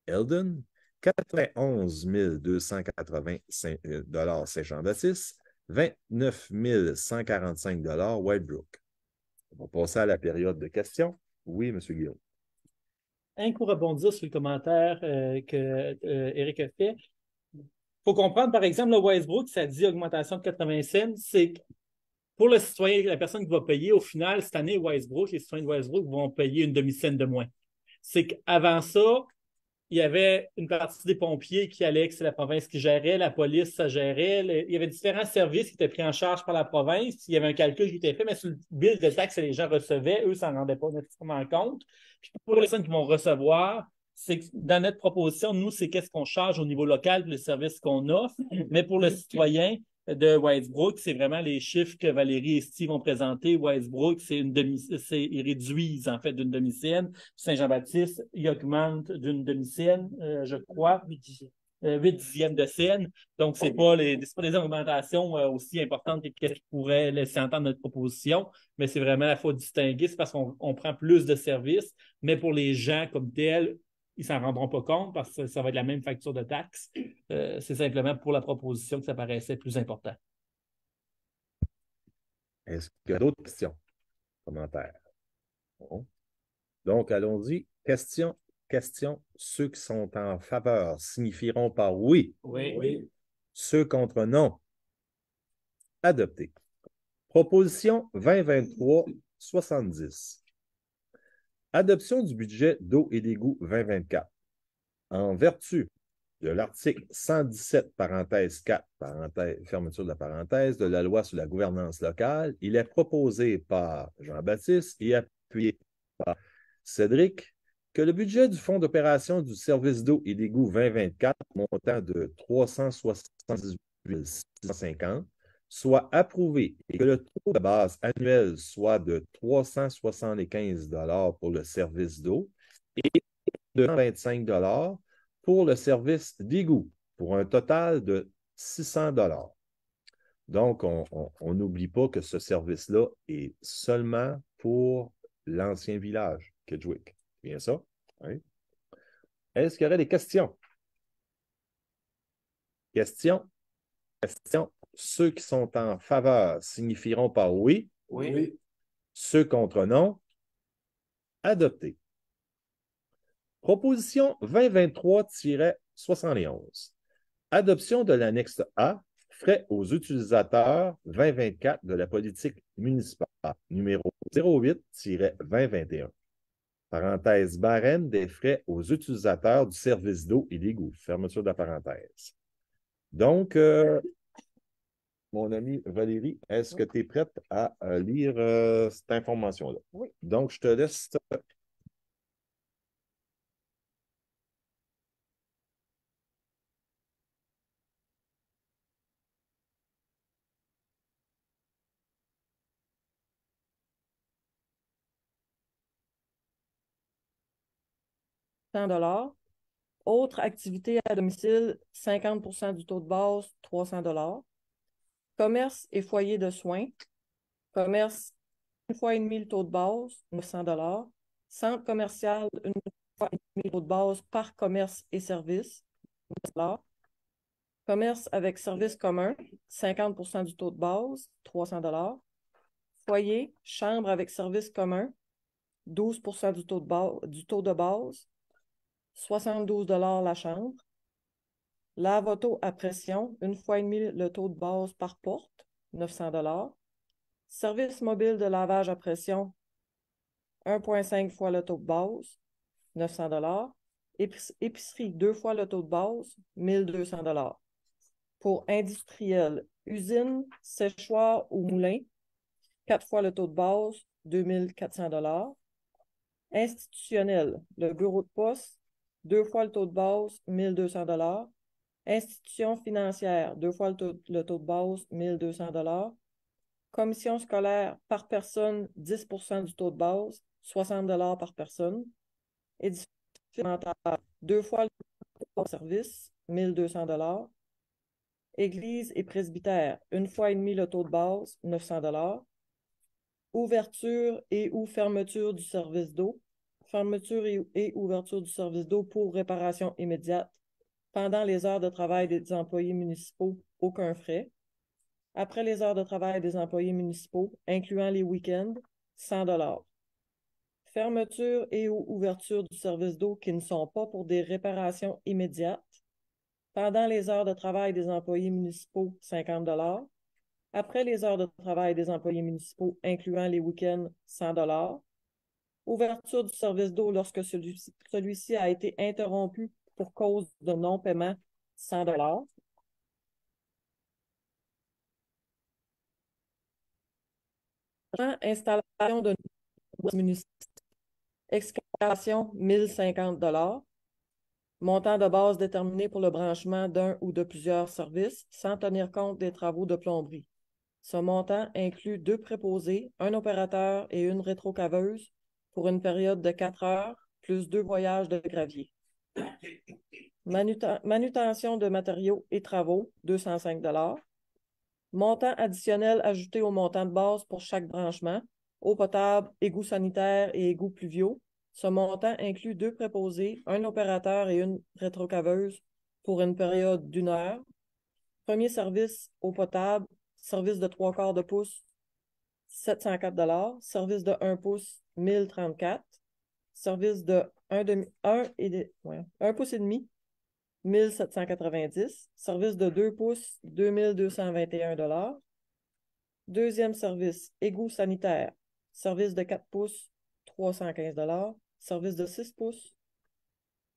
Eldon, 91 280 Saint-Jean-Baptiste, 29 145 Whitebrook. On va passer à la période de questions. Oui, M. Guillaume. Pour rebondir sur le commentaire que Eric a fait, il faut comprendre, par exemple, le Wisebrook, ça dit augmentation de 80 cents, c'est pour le citoyen, la personne qui va payer, au final, cette année, Wisebrook, les citoyens de Wisebrook vont payer une demi-cent de moins. C'est qu'avant ça, il y avait une partie des pompiers qui allaient, que c'est la province qui gérait, la police, ça gérait. Il y avait différents services qui étaient pris en charge par la province. Il y avait un calcul qui était fait, mais sur le bill de taxes que les gens recevaient, eux, ça n'en rendaient pas nécessairement compte. Puis pour les personnes qui vont recevoir, c'est que dans notre proposition, nous, c'est qu'est-ce qu'on charge au niveau local pour les services qu'on offre. Mais pour le citoyen de Wisebrook, c'est vraiment les chiffres que Valérie et Steve ont présentés. Wisebrook, ils réduisent en fait d'une demi-cent. Saint-Jean-Baptiste, ils augmentent d'une demi-cent, je crois. 8 dixièmes de scène. Donc, c'est pas des augmentations aussi importantes que ce qui pourrait laisser entendre notre proposition, mais c'est vraiment, il faut distinguer, c'est parce qu'on prend plus de services, mais pour les gens comme tels, ils s'en rendront pas compte parce que ça va être la même facture de taxe. C'est simplement pour la proposition que ça paraissait plus important. Est-ce qu'il y a d'autres questions? Commentaires? Bon. Donc, allons-y. Question. Ceux qui sont en faveur signifieront par oui. Oui. Ceux contre non. Adopté. Proposition 2023-70. Adoption du budget d'eau et d'égout 2024. En vertu de l'article 117, parenthèse 4, fermeture de la parenthèse, de la loi sur la gouvernance locale, il est proposé par Jean-Baptiste et appuyé par Cédric que le budget du Fonds d'opération du service d'eau et d'égout 2024, montant de 378 650, soit approuvé et que le taux de base annuel soit de 375 pour le service d'eau et de 25 pour le service d'égout, pour un total de 600 Donc, on n'oublie pas que ce service-là est seulement pour l'ancien village, Kedgewick. C'est bien ça? Oui. Est-ce qu'il y aurait des questions? Questions? question. Ceux qui sont en faveur signifieront par oui. Oui. Ceux contre non. Adopté. Proposition 2023-71. Adoption de l'annexe A, frais aux utilisateurs 2024 de la politique municipale, numéro 08-2021. Parenthèse barème des frais aux utilisateurs du service d'eau et d'égout. Fermeture de la parenthèse. Donc, mon amie Valérie, est-ce que tu es prête à lire cette information-là? Oui. Donc, je te laisse. $100. Autres activités à domicile, 50% du taux de base, $300. Commerce et foyer de soins. Commerce, une fois et demi le taux de base, $900. Centre commercial, une fois et demi le taux de base par commerce et service, $900. Commerce avec service commun, 50% du taux de base, $300. Foyer, chambre avec service commun, 12% du taux de base, $72 la chambre. Lave-auto à pression, une fois et demi le taux de base par porte, $900. Service mobile de lavage à pression, 1,5 fois le taux de base, $900. Épicerie, 2 fois le taux de base, $1,200. Pour industriel, usine, séchoir ou moulin, 4 fois le taux de base, $2,400. Institutionnel, le bureau de poste, 2 fois le taux de base, $1,200. Institution financière, 2 fois le taux de base, $1,200. Commission scolaire par personne, 10% du taux de base, $60 par personne. Édifice supplémentaire, 2 fois le taux de base service, $1,200. Église et presbytère, une fois et demi le taux de base, $900. Ouverture et ou fermeture du service d'eau. Fermeture et ouverture du service d'eau pour réparation immédiate. Pendant les heures de travail des employés municipaux, aucun frais. Après les heures de travail des employés municipaux, incluant les week-ends, $100. Fermeture et ou ouverture du service d'eau qui ne sont pas pour des réparations immédiates. Pendant les heures de travail des employés municipaux, $50. Après les heures de travail des employés municipaux, incluant les week-ends, $100. Ouverture du service d'eau lorsque celui-ci a été interrompu pour cause de non-paiement, $100. Installation de municipaux. Excavation, $1,050. Montant de base déterminé pour le branchement d'un ou de plusieurs services sans tenir compte des travaux de plomberie. Ce montant inclut 2 préposés, un opérateur et une rétrocaveuse pour une période de 4 heures, plus 2 voyages de gravier. Manutention de matériaux et travaux, $205. Montant additionnel ajouté au montant de base pour chaque branchement, eau potable, égouts sanitaires et égouts pluviaux. Ce montant inclut 2 préposés, un opérateur et une rétrocaveuse pour une période d'1 heure. Premier service, eau potable, service de 3/4 de pouce, $704. Service de 1 pouce, $1,034. Service de 1 pouce et demi, $1,790. Service de 2 pouces, $2,221. Deuxième service, égout sanitaire. Service de 4 pouces, $315. Service de 6 pouces,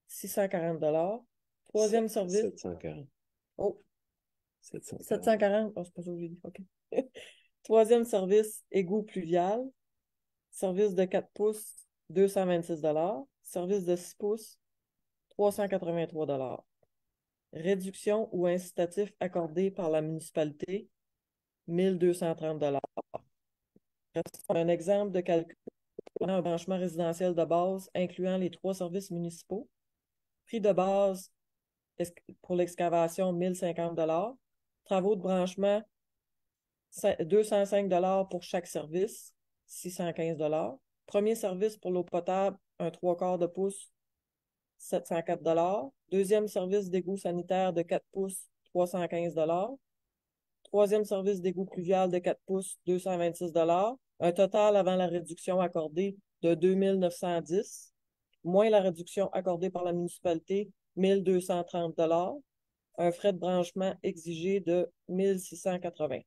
$640. Troisième service. 740. Oh, 740. 740. Oh, c'est pas ça que j'ai dit. OK. Troisième service, égout pluvial. Service de 4 pouces, $226. Service de 6 pouces, $383. Réduction ou incitatif accordé par la municipalité, $1,230. Un exemple de calcul pour un branchement résidentiel de base incluant les 3 services municipaux. Prix de base pour l'excavation, $1,050. Travaux de branchement, $205 pour chaque service, $615. Premier service pour l'eau potable, un 3/4 de pouce, $704. Deuxième service d'égout sanitaire de 4 pouces, $315. Troisième service d'égout pluvial de 4 pouces, 226 un total avant la réduction accordée de 2 910 moins la réduction accordée par la municipalité, 1 230 un frais de branchement exigé de 1 680.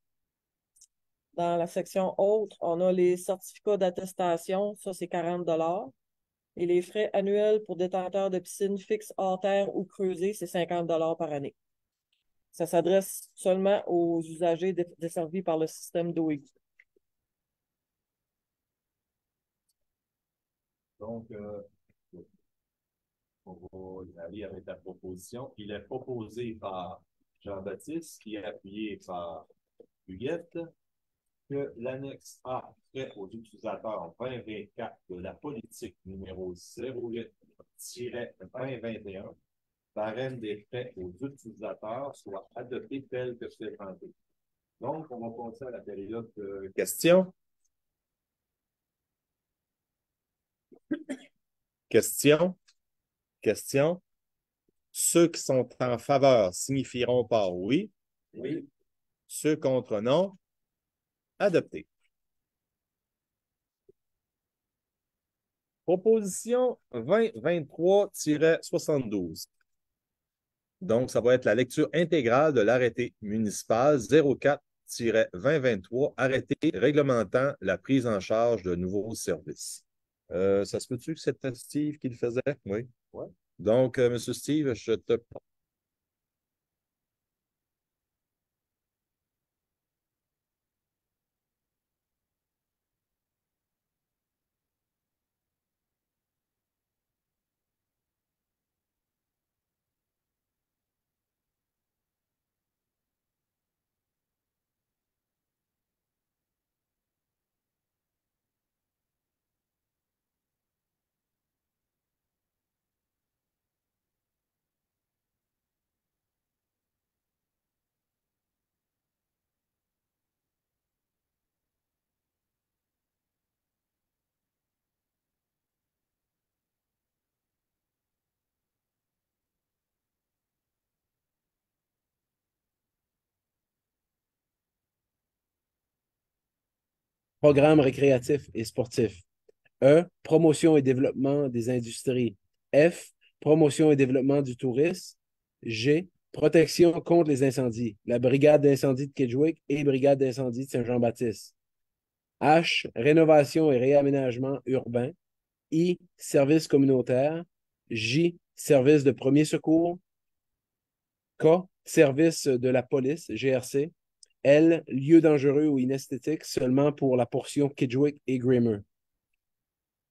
Dans la section autres, on a les certificats d'attestation, ça c'est 40 et les frais annuels pour détenteurs de piscines fixes hors terre ou creusées, c'est 50 par année. Ça s'adresse seulement aux usagers desservis par le système d'eau égout. Donc, on va aller avec la proposition. Il est proposé par Jean-Baptiste, qui est appuyé par Huguette, que l'annexe A fait aux utilisateurs 2024 de la politique numéro 08-2021, barème des frais aux utilisateurs, soit adopté tel que présenté. Donc, on va passer à la période de Question? Question? Question? Ceux qui sont en faveur signifieront par oui. oui. Ceux contre non. Adopté. Proposition 2023-72. Donc, ça va être la lecture intégrale de l'arrêté municipal 04-2023, arrêté réglementant la prise en charge de nouveaux services. Ça se peut-tu que c'était Steve qui le faisait? Oui. Ouais. Donc, M. Steve, je te... Programme récréatif et sportif. E. Promotion et développement des industries. F. Promotion et développement du tourisme. G. Protection contre les incendies. La brigade d'incendie de Kedgewick et brigade d'incendie de Saint-Jean-Baptiste. H. Rénovation et réaménagement urbain. I. Services communautaires. J. Service de premier secours. K. Service de la police, GRC. L. Lieu dangereux ou inesthétique seulement pour la portion Kedgewick et Grimmer.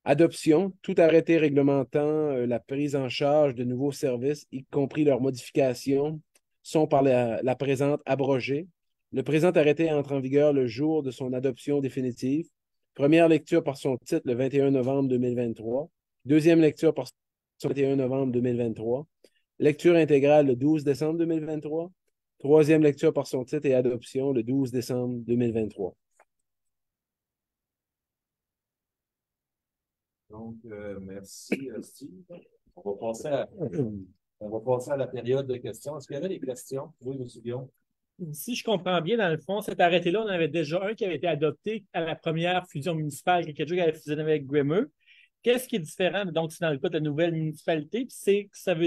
Adoption, tout arrêté réglementant la prise en charge de nouveaux services, y compris leurs modifications, sont par la présente abrogés. Le présent arrêté entre en vigueur le jour de son adoption définitive. Première lecture par son titre le 21 novembre 2023. Deuxième lecture par son 21 novembre 2023. Lecture intégrale le 12 décembre 2023. Troisième lecture par son titre et adoption le 12 décembre 2023. Donc, merci, Steve. On va passer à la période de questions. Est-ce qu'il y avait des questions? Oui, M. Guillaume. Si je comprends bien, dans le fond, cet arrêté-là, on avait déjà un qui avait été adopté à la première fusion municipale, quelque chose qui avait fusionné avec Grimmer. Qu'est-ce qui est différent, donc, dans le cas de la nouvelle municipalité? Puis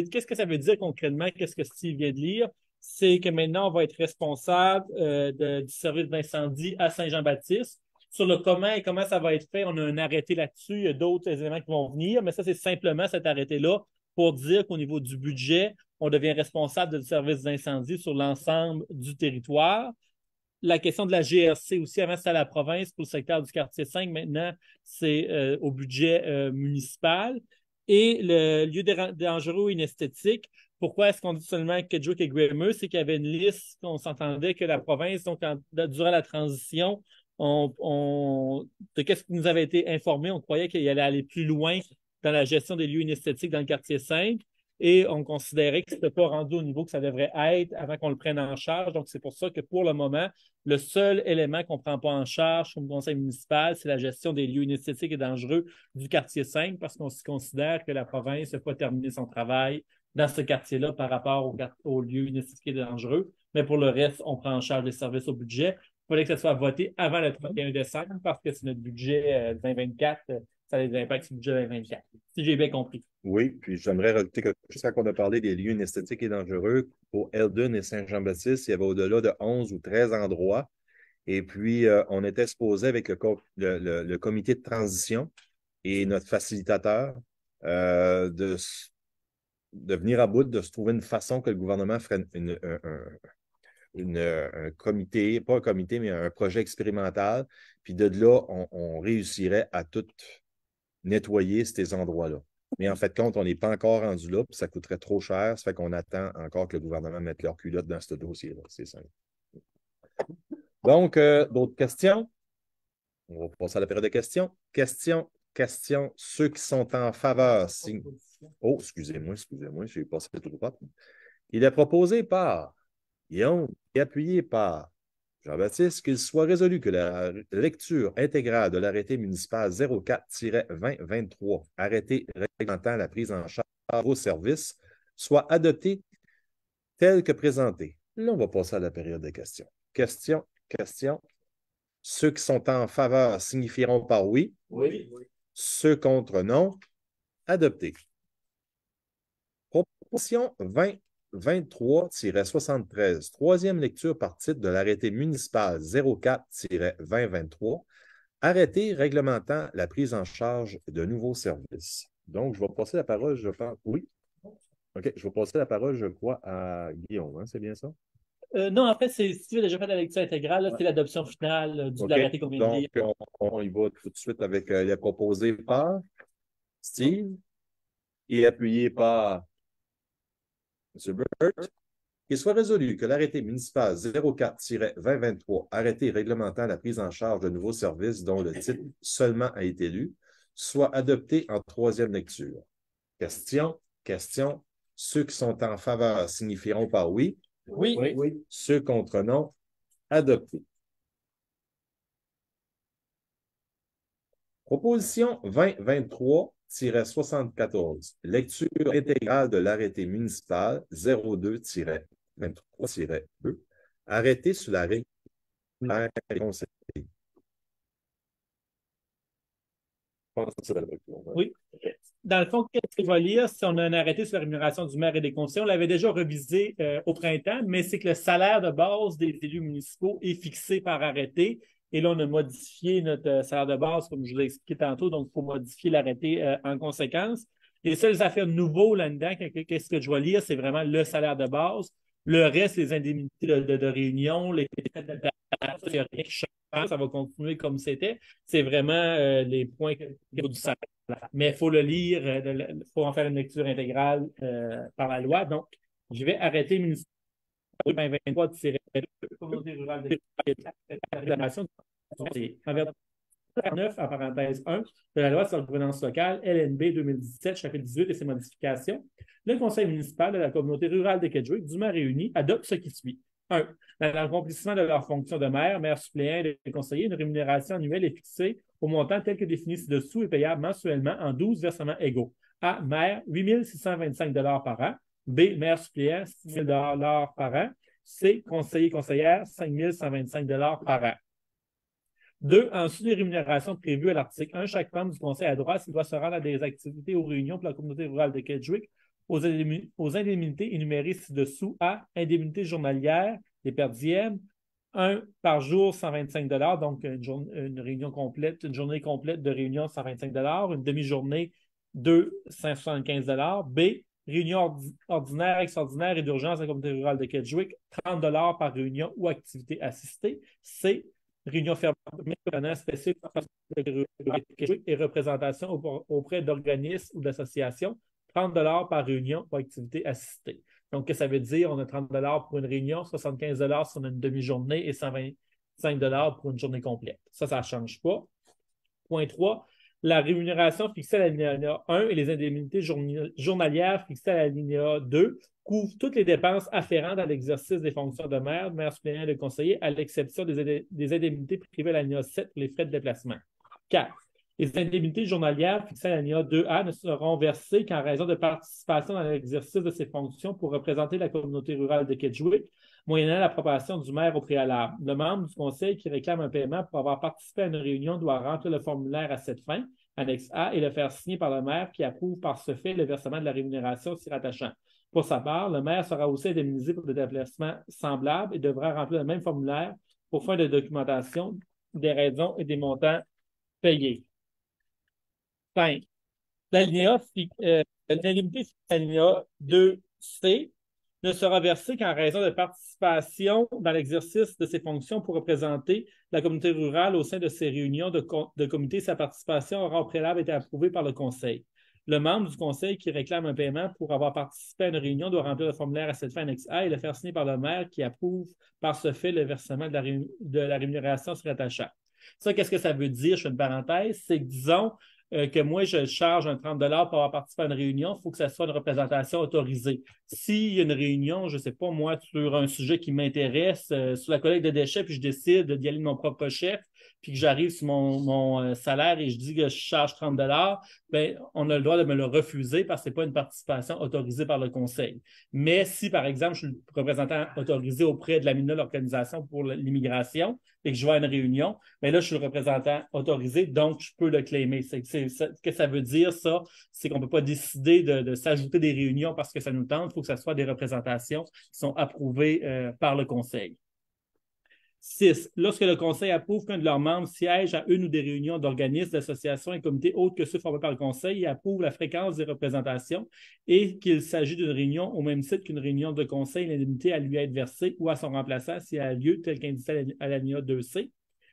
qu'est-ce que ça veut dire concrètement? Qu'est-ce que Steve vient de lire? C'est que maintenant, on va être responsable du service d'incendie à Saint-Jean-Baptiste. Sur le comment et comment ça va être fait, on a un arrêté là-dessus. Il y a d'autres éléments qui vont venir, mais ça, c'est simplement cet arrêté-là pour dire qu'au niveau du budget, on devient responsable du service d'incendie sur l'ensemble du territoire. La question de la GRC aussi, avant c'était à la province pour le secteur du quartier 5, maintenant c'est au budget municipal. Et le lieu dangereux ou inesthétique, pourquoi est-ce qu'on dit seulement Kedgewick et Grimmer? C'est qu'il y avait une liste qu'on s'entendait que la province, donc durant la transition, de qu'est-ce qui nous avait été informé, on croyait qu'il allait aller plus loin dans la gestion des lieux inesthétiques dans le quartier 5 et on considérait que ce n'était pas rendu au niveau que ça devrait être avant qu'on le prenne en charge. Donc, c'est pour ça que pour le moment, le seul élément qu'on ne prend pas en charge comme conseil municipal, c'est la gestion des lieux inesthétiques et dangereux du quartier 5 parce qu'on se considère que la province n'a pas terminé son travail dans ce quartier-là par rapport au lieu inestifié dangereux. Mais pour le reste, on prend en charge les services au budget. Il fallait que ça soit voté avant le 31 décembre parce que c'est notre budget 2024. Ça a des impacts sur le budget 2024. Si j'ai bien compris. Oui, puis j'aimerais rajouter que juste quand on a parlé des lieux inesthétiques et dangereux, pour Eldon et Saint-Jean-Baptiste, il y avait au-delà de 11 ou 13 endroits. Et puis, on était supposé avec le comité de transition et notre facilitateur de venir à bout, de se trouver une façon que le gouvernement ferait un comité, pas un comité, mais un projet expérimental. Puis de là, on réussirait à tout nettoyer ces endroits-là. Mais en fait, compte, on n'est pas encore rendu là, puis ça coûterait trop cher. Ça fait qu'on attend encore que le gouvernement mette leur culotte dans ce dossier-là. C'est simple. Donc, d'autres questions? On va passer à la période de questions. Questions. Ceux qui sont en faveur, signe. Oh, excusez-moi, j'ai passé tout droit. Il est proposé par Guillaume et appuyé par Jean-Baptiste qu'il soit résolu que la lecture intégrale de l'arrêté municipal 04-2023, arrêté réglementant la prise en charge aux services, soit adoptée telle que présentée. Là, on va passer à la période de questions. Questions. Ceux qui sont en faveur signifieront par oui. Oui. Ceux contre non. Adopté. Proposition 2023-73, troisième lecture par titre de l'arrêté municipal 04-2023, arrêté réglementant la prise en charge de nouveaux services. Donc, je vais passer la parole, je pense. Oui. OK, je vais passer la parole, je crois, à Guillaume. Hein, c'est bien ça? Non, en fait, si tu as déjà fait la lecture intégrale, là, c'est l'adoption finale de l'arrêté qu'on vient de lire. Donc, on y va tout de suite avec les proposés par Steve et appuyé par M. Burt. Qu'il soit résolu que l'arrêté municipal 04-2023, arrêté réglementant la prise en charge de nouveaux services dont le titre seulement a été lu, soit adopté en troisième lecture. Question. Ceux qui sont en faveur signifieront par oui. Oui. Ceux contre non, adopté. Proposition 2023-74, lecture intégrale de l'arrêté municipal 02-23-2, arrêté sur la règle des conseils. Oui. Dans le fond, qu'est-ce que je vais lire si on a un arrêté sur la rémunération du maire et des conseillers? On l'avait déjà revisé au printemps, mais c'est que le salaire de base des élus municipaux est fixé par arrêté. Et là, on a modifié notre salaire de base, comme je vous l'ai expliqué tantôt, donc il faut modifier l'arrêté en conséquence. Les seules affaires nouveaux là-dedans, qu'est-ce que je vais lire, c'est vraiment le salaire de base. Le reste, les indemnités de réunion, les frais de il n'y a rien qui change, ça va continuer comme c'était. C'est vraiment les points du salaire. Mais il faut le lire, il faut en faire une lecture intégrale par la loi. Donc, je vais arrêter municipal 2023-2, communauté rurale de réclamation en parenthèse 1 de la loi sur la gouvernance locale, LNB 2017, chapitre 18 et ses modifications. Le conseil municipal de la communauté rurale de Kedgewick, dûment réuni, adopte ce qui suit. 1. Dans l'accomplissement de leur fonction de maire suppléant et de conseiller, une rémunération annuelle est fixée au montant tel que défini ci-dessous et payable mensuellement en 12 versements égaux. A. Maire, 8 625 par an. B. Maire suppléant, 6 000 par an. C. Conseiller-conseillère, 5 125 par an. 2. En dessous des rémunérations prévues à l'article 1, chaque membre du conseil a droit, s'il doit se rendre à des activités ou réunions pour la communauté rurale de Kedgewick, aux indemnités énumérées ci-dessous à indemnité journalière, des per diem, 1 par jour, 125 donc une réunion complète, une journée complète de réunion, 125 une demi-journée, 2, 175 B, réunion ordinaire, extraordinaire et d'urgence à la communauté rurale de Kedgewick, 30 par réunion ou activité assistée. C, réunion fermée spécifique et représentation auprès d'organismes ou d'associations, 30 par réunion ou activité assistée. Donc, qu'est-ce que ça veut dire? On a 30 pour une réunion, 75 si on a une demi-journée et 125 pour une journée complète. Ça ne change pas. Point 3, la rémunération fixée à l'alinéa 1 et les indemnités journalières fixées à l'alinéa 2 couvrent toutes les dépenses afférentes à l'exercice des fonctions de maire suppléant et de conseiller, à l'exception des indemnités privées à l'alinéa 7 pour les frais de déplacement. 4. Les indemnités journalières fixées à l'alinéa 2A ne seront versées qu'en raison de participation dans l'exercice de ses fonctions pour représenter la communauté rurale de Kedgewick, moyennant l'approbation du maire au préalable. Le membre du conseil qui réclame un paiement pour avoir participé à une réunion doit remplir le formulaire à cette fin, annexe A, et le faire signer par le maire qui approuve par ce fait le versement de la rémunération s'y rattachant. Pour sa part, le maire sera aussi indemnisé pour des déplacements semblables et devra remplir le même formulaire pour fin de documentation des raisons et des montants payés. 5. L'indemnité sur l'alinéa 2C ne sera versée qu'en raison de participation dans l'exercice de ses fonctions pour représenter la communauté rurale au sein de ces réunions de comité. Sa participation aura au préalable été approuvée par le conseil. Le membre du conseil qui réclame un paiement pour avoir participé à une réunion doit remplir le formulaire à cette fin annexe A et le faire signer par le maire qui approuve par ce fait le versement de la rémunération s'y rattachant. Ça, qu'est-ce que ça veut dire? Je fais une parenthèse. C'est que, disons, que moi, je charge un 30 $ pour avoir participé à une réunion, il faut que ça soit une représentation autorisée. S'il y a une réunion, je ne sais pas, moi, sur un sujet qui m'intéresse, sur la collecte de déchets, puis je décide d'y aller de mon propre chef, puis que j'arrive sur mon salaire et je dis que je charge 30 $, bien, on a le droit de me le refuser parce que ce n'est pas une participation autorisée par le conseil. Mais si, par exemple, je suis le représentant autorisé auprès de la MINA, l'Organisation pour l'immigration, et que je vais à une réunion, bien là, je suis le représentant autorisé, donc je peux le claimer. Ce que ça veut dire, ça, c'est qu'on ne peut pas décider de s'ajouter des réunions parce que ça nous tente. Il faut que ce soit des représentations qui sont approuvées par le conseil. 6. Lorsque le conseil approuve qu'un de leurs membres siège à une ou des réunions d'organismes, d'associations et comités autres que ceux formés par le conseil, il approuve la fréquence des représentations et qu'il s'agit d'une réunion au même titre qu'une réunion de conseil, l'indemnité à lui être versée ou à son remplaçant s'il a lieu tel qu'indiqué à l'alinéa 2C.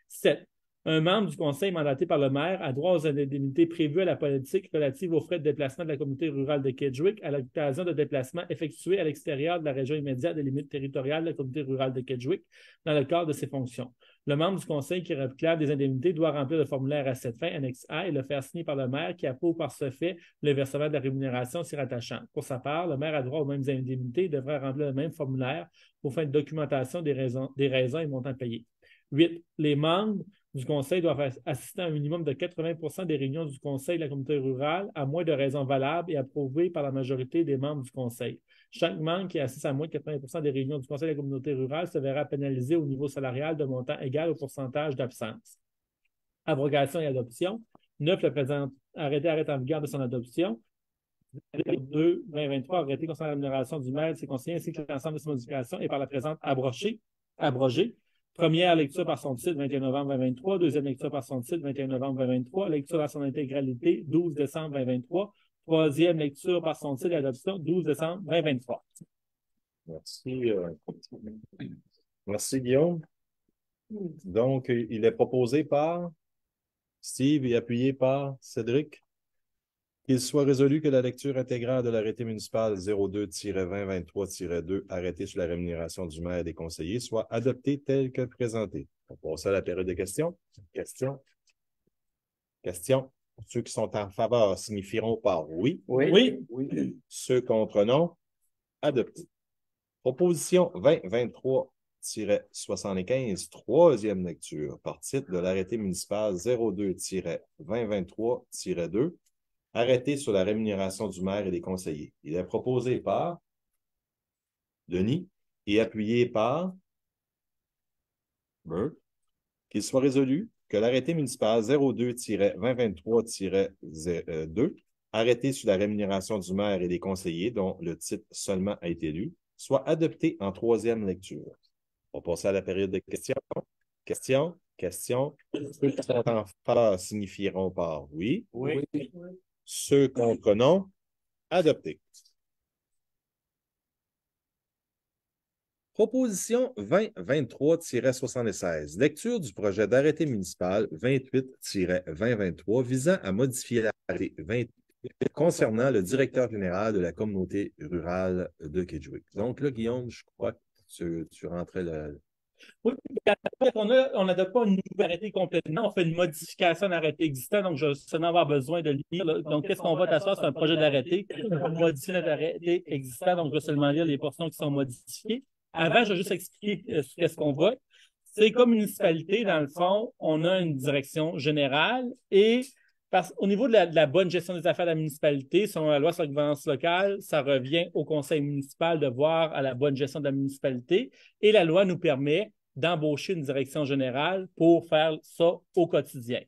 7. Un membre du conseil mandaté par le maire a droit aux indemnités prévues à la politique relative aux frais de déplacement de la communauté rurale de Kedgewick à l'occasion de déplacements effectués à l'extérieur de la région immédiate des limites territoriales de la communauté rurale de Kedgewick dans le cadre de ses fonctions. Le membre du conseil qui réclame des indemnités doit remplir le formulaire à cette fin, annexe A, et le faire signer par le maire qui approuve par ce fait le versement de la rémunération s'y rattachant. Pour sa part, le maire a droit aux mêmes indemnités et devra remplir le même formulaire pour fin de documentation des raisons et montants payés. 8. Les membres du conseil doivent assister à un minimum de 80 % des réunions du conseil de la communauté rurale, à moins de raisons valables et approuvées par la majorité des membres du conseil. Chaque membre qui assiste à moins de 80 % des réunions du conseil de la communauté rurale se verra pénalisé au niveau salarial de montant égal au pourcentage d'absence. Abrogation et adoption. 9. Le présent arrêté en vigueur de son adoption. 2-2023, arrêté concernant la rémunération du maire et de ses conseillers ainsi que l'ensemble de ses modifications et par la présente abrogée. Première lecture par son titre, 21 novembre 2023. Deuxième lecture par son titre, 21 novembre 2023. Lecture dans son intégralité, 12 décembre 2023. Troisième lecture par son titre d'adoption, 12 décembre 2023. Merci. Merci, Guillaume. Donc, il est proposé par Steve et appuyé par Cédric. Qu'il soit résolu que la lecture intégrale de l'arrêté municipal 02-2023-2, arrêté sur la rémunération du maire et des conseillers, soit adoptée telle que présentée. On passe à la période de questions. Questions? Ceux qui sont en faveur signifieront par oui. Oui. Ceux contre non, adopté. Proposition 2023-75, troisième lecture, par titre de l'arrêté municipal 02-2023-2, arrêté sur la rémunération du maire et des conseillers. Il est proposé par Denis et appuyé par Burke. Qu'il soit résolu que l'arrêté municipal 02-2023-2, arrêté sur la rémunération du maire et des conseillers, dont le titre seulement a été lu, soit adopté en troisième lecture. On va passer à la période de questions. Questions. Ceux qui sont en faveur signifieront par oui. Ceux contre non, adopté. Proposition 2023-76. Lecture du projet d'arrêté municipal 28-2023 visant à modifier l'arrêté 28 concernant le directeur général de la communauté rurale de Kedgewick. Donc là, Guillaume, je crois que tu rentrais le... Oui, on n'adopte pas une nouvelle arrêté complètement, on fait une modification d'arrêté existant, donc je vais seulement avoir besoin de lire. Donc, qu'est-ce qu'on va t'asseoir? C'est un projet d'arrêté. On va modifier notre arrêté existant, donc je vais seulement lire les portions qui sont modifiées. Avant, je vais juste expliquer qu'est-ce qu'on vote. C'est comme municipalité, dans le fond, on a une direction générale et Au niveau de la bonne gestion des affaires de la municipalité, selon la loi sur la gouvernance locale, ça revient au conseil municipal de voir à la bonne gestion de la municipalité et la loi nous permet d'embaucher une direction générale pour faire ça au quotidien.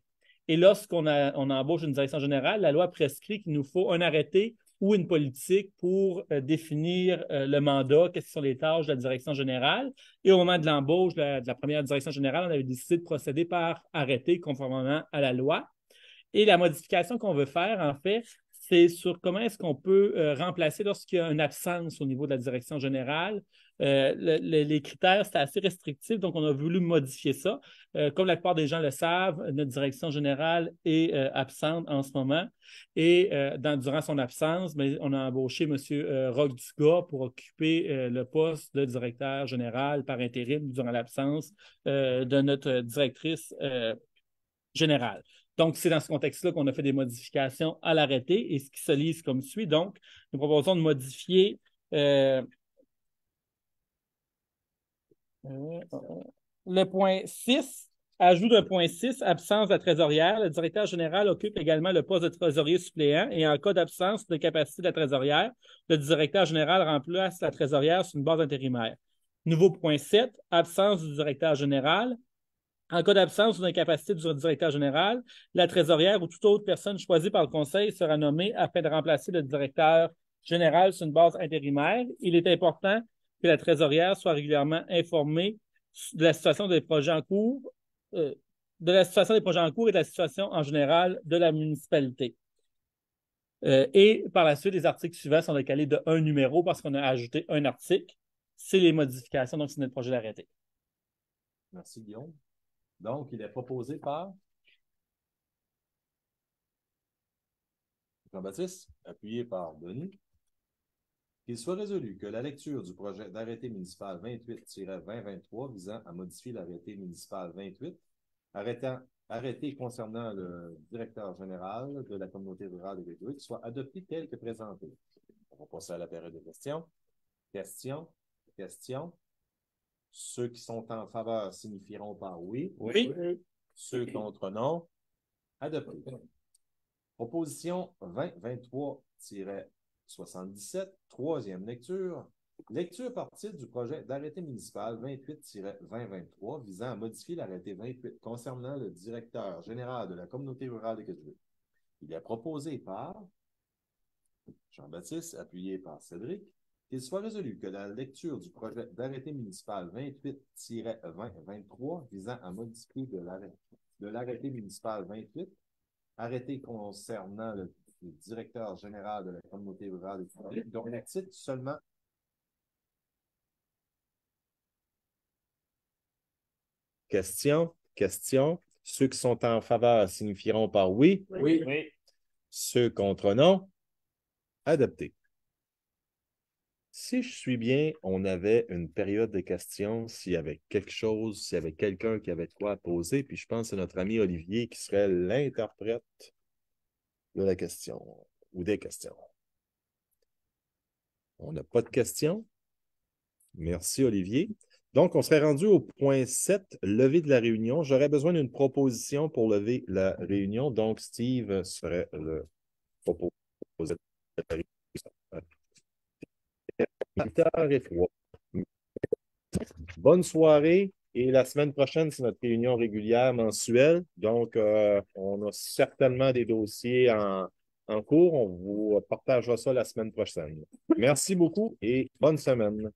Et lorsqu'on on embauche une direction générale, la loi prescrit qu'il nous faut un arrêté ou une politique pour définir le mandat, quelles sont les tâches de la direction générale. Et au moment de l'embauche de la première direction générale, on avait décidé de procéder par arrêté conformément à la loi. Et la modification qu'on veut faire, en fait, c'est sur comment est-ce qu'on peut remplacer lorsqu'il y a une absence au niveau de la direction générale. Les critères, c'est assez restrictif, donc on a voulu modifier ça. Comme la plupart des gens le savent, notre direction générale est absente en ce moment. Et durant son absence, on a embauché M. Roch Dugas pour occuper le poste de directeur général par intérim durant l'absence de notre directrice générale. Donc, c'est dans ce contexte-là qu'on a fait des modifications à l'arrêté et ce qui se lise comme suit. Donc, nous proposons de modifier le point 6, ajout d'un point 6, absence de la trésorière. Le directeur général occupe également le poste de trésorier suppléant et en cas d'absence de capacité de la trésorière, le directeur général remplace la trésorière sur une base intérimaire. Nouveau point 7, absence du directeur général. En cas d'absence ou d'incapacité du directeur général, la trésorière ou toute autre personne choisie par le conseil sera nommée afin de remplacer le directeur général sur une base intérimaire. Il est important que la trésorière soit régulièrement informée de la situation des projets en cours, et de la situation en général de la municipalité. Et par la suite, les articles suivants sont décalés de un numéro parce qu'on a ajouté un article. C'est les modifications, donc c'est notre projet d'arrêté. Merci, Guillaume. Donc, il est proposé par Jean-Baptiste, appuyé par Denis, qu'il soit résolu que la lecture du projet d'arrêté municipal 28-2023 visant à modifier l'arrêté municipal 28, arrêté concernant le directeur général de la communauté rurale de Kedgewick, soit adopté tel que présenté. On va passer à la période de questions. Questions. Ceux qui sont en faveur signifieront par oui. Oui. Ceux contre non. Adopté. Proposition 2023-77, troisième lecture. Lecture par titre du projet d'arrêté municipal 28-2023 visant à modifier l'arrêté 28 concernant le directeur général de la communauté rurale de Kedgewick. Il est proposé par Jean-Baptiste, appuyé par Cédric, qu'il soit résolu que la lecture du projet d'arrêté municipal 28-2023 visant à modifier de l'arrêté municipal 28, arrêté concernant le directeur général de la communauté rurale de Kedgewick, dont la titre seulement Question. Ceux qui sont en faveur signifieront par oui. Oui. Ceux contre non. Adopté. Si je suis bien, on avait une période de questions s'il y avait quelque chose, s'il y avait quelqu'un qui avait de quoi à poser, puis je pense que c'est notre ami Olivier qui serait l'interprète de la question ou des questions. On n'a pas de questions. Merci, Olivier. Donc, on serait rendu au point 7, lever de la réunion. J'aurais besoin d'une proposition pour lever la réunion. Donc, Steve serait le propositeur. 8h03. Bonne soirée. Et la semaine prochaine, c'est notre réunion régulière mensuelle. Donc, on a certainement des dossiers en cours. On vous partagera ça la semaine prochaine. Merci beaucoup et bonne semaine.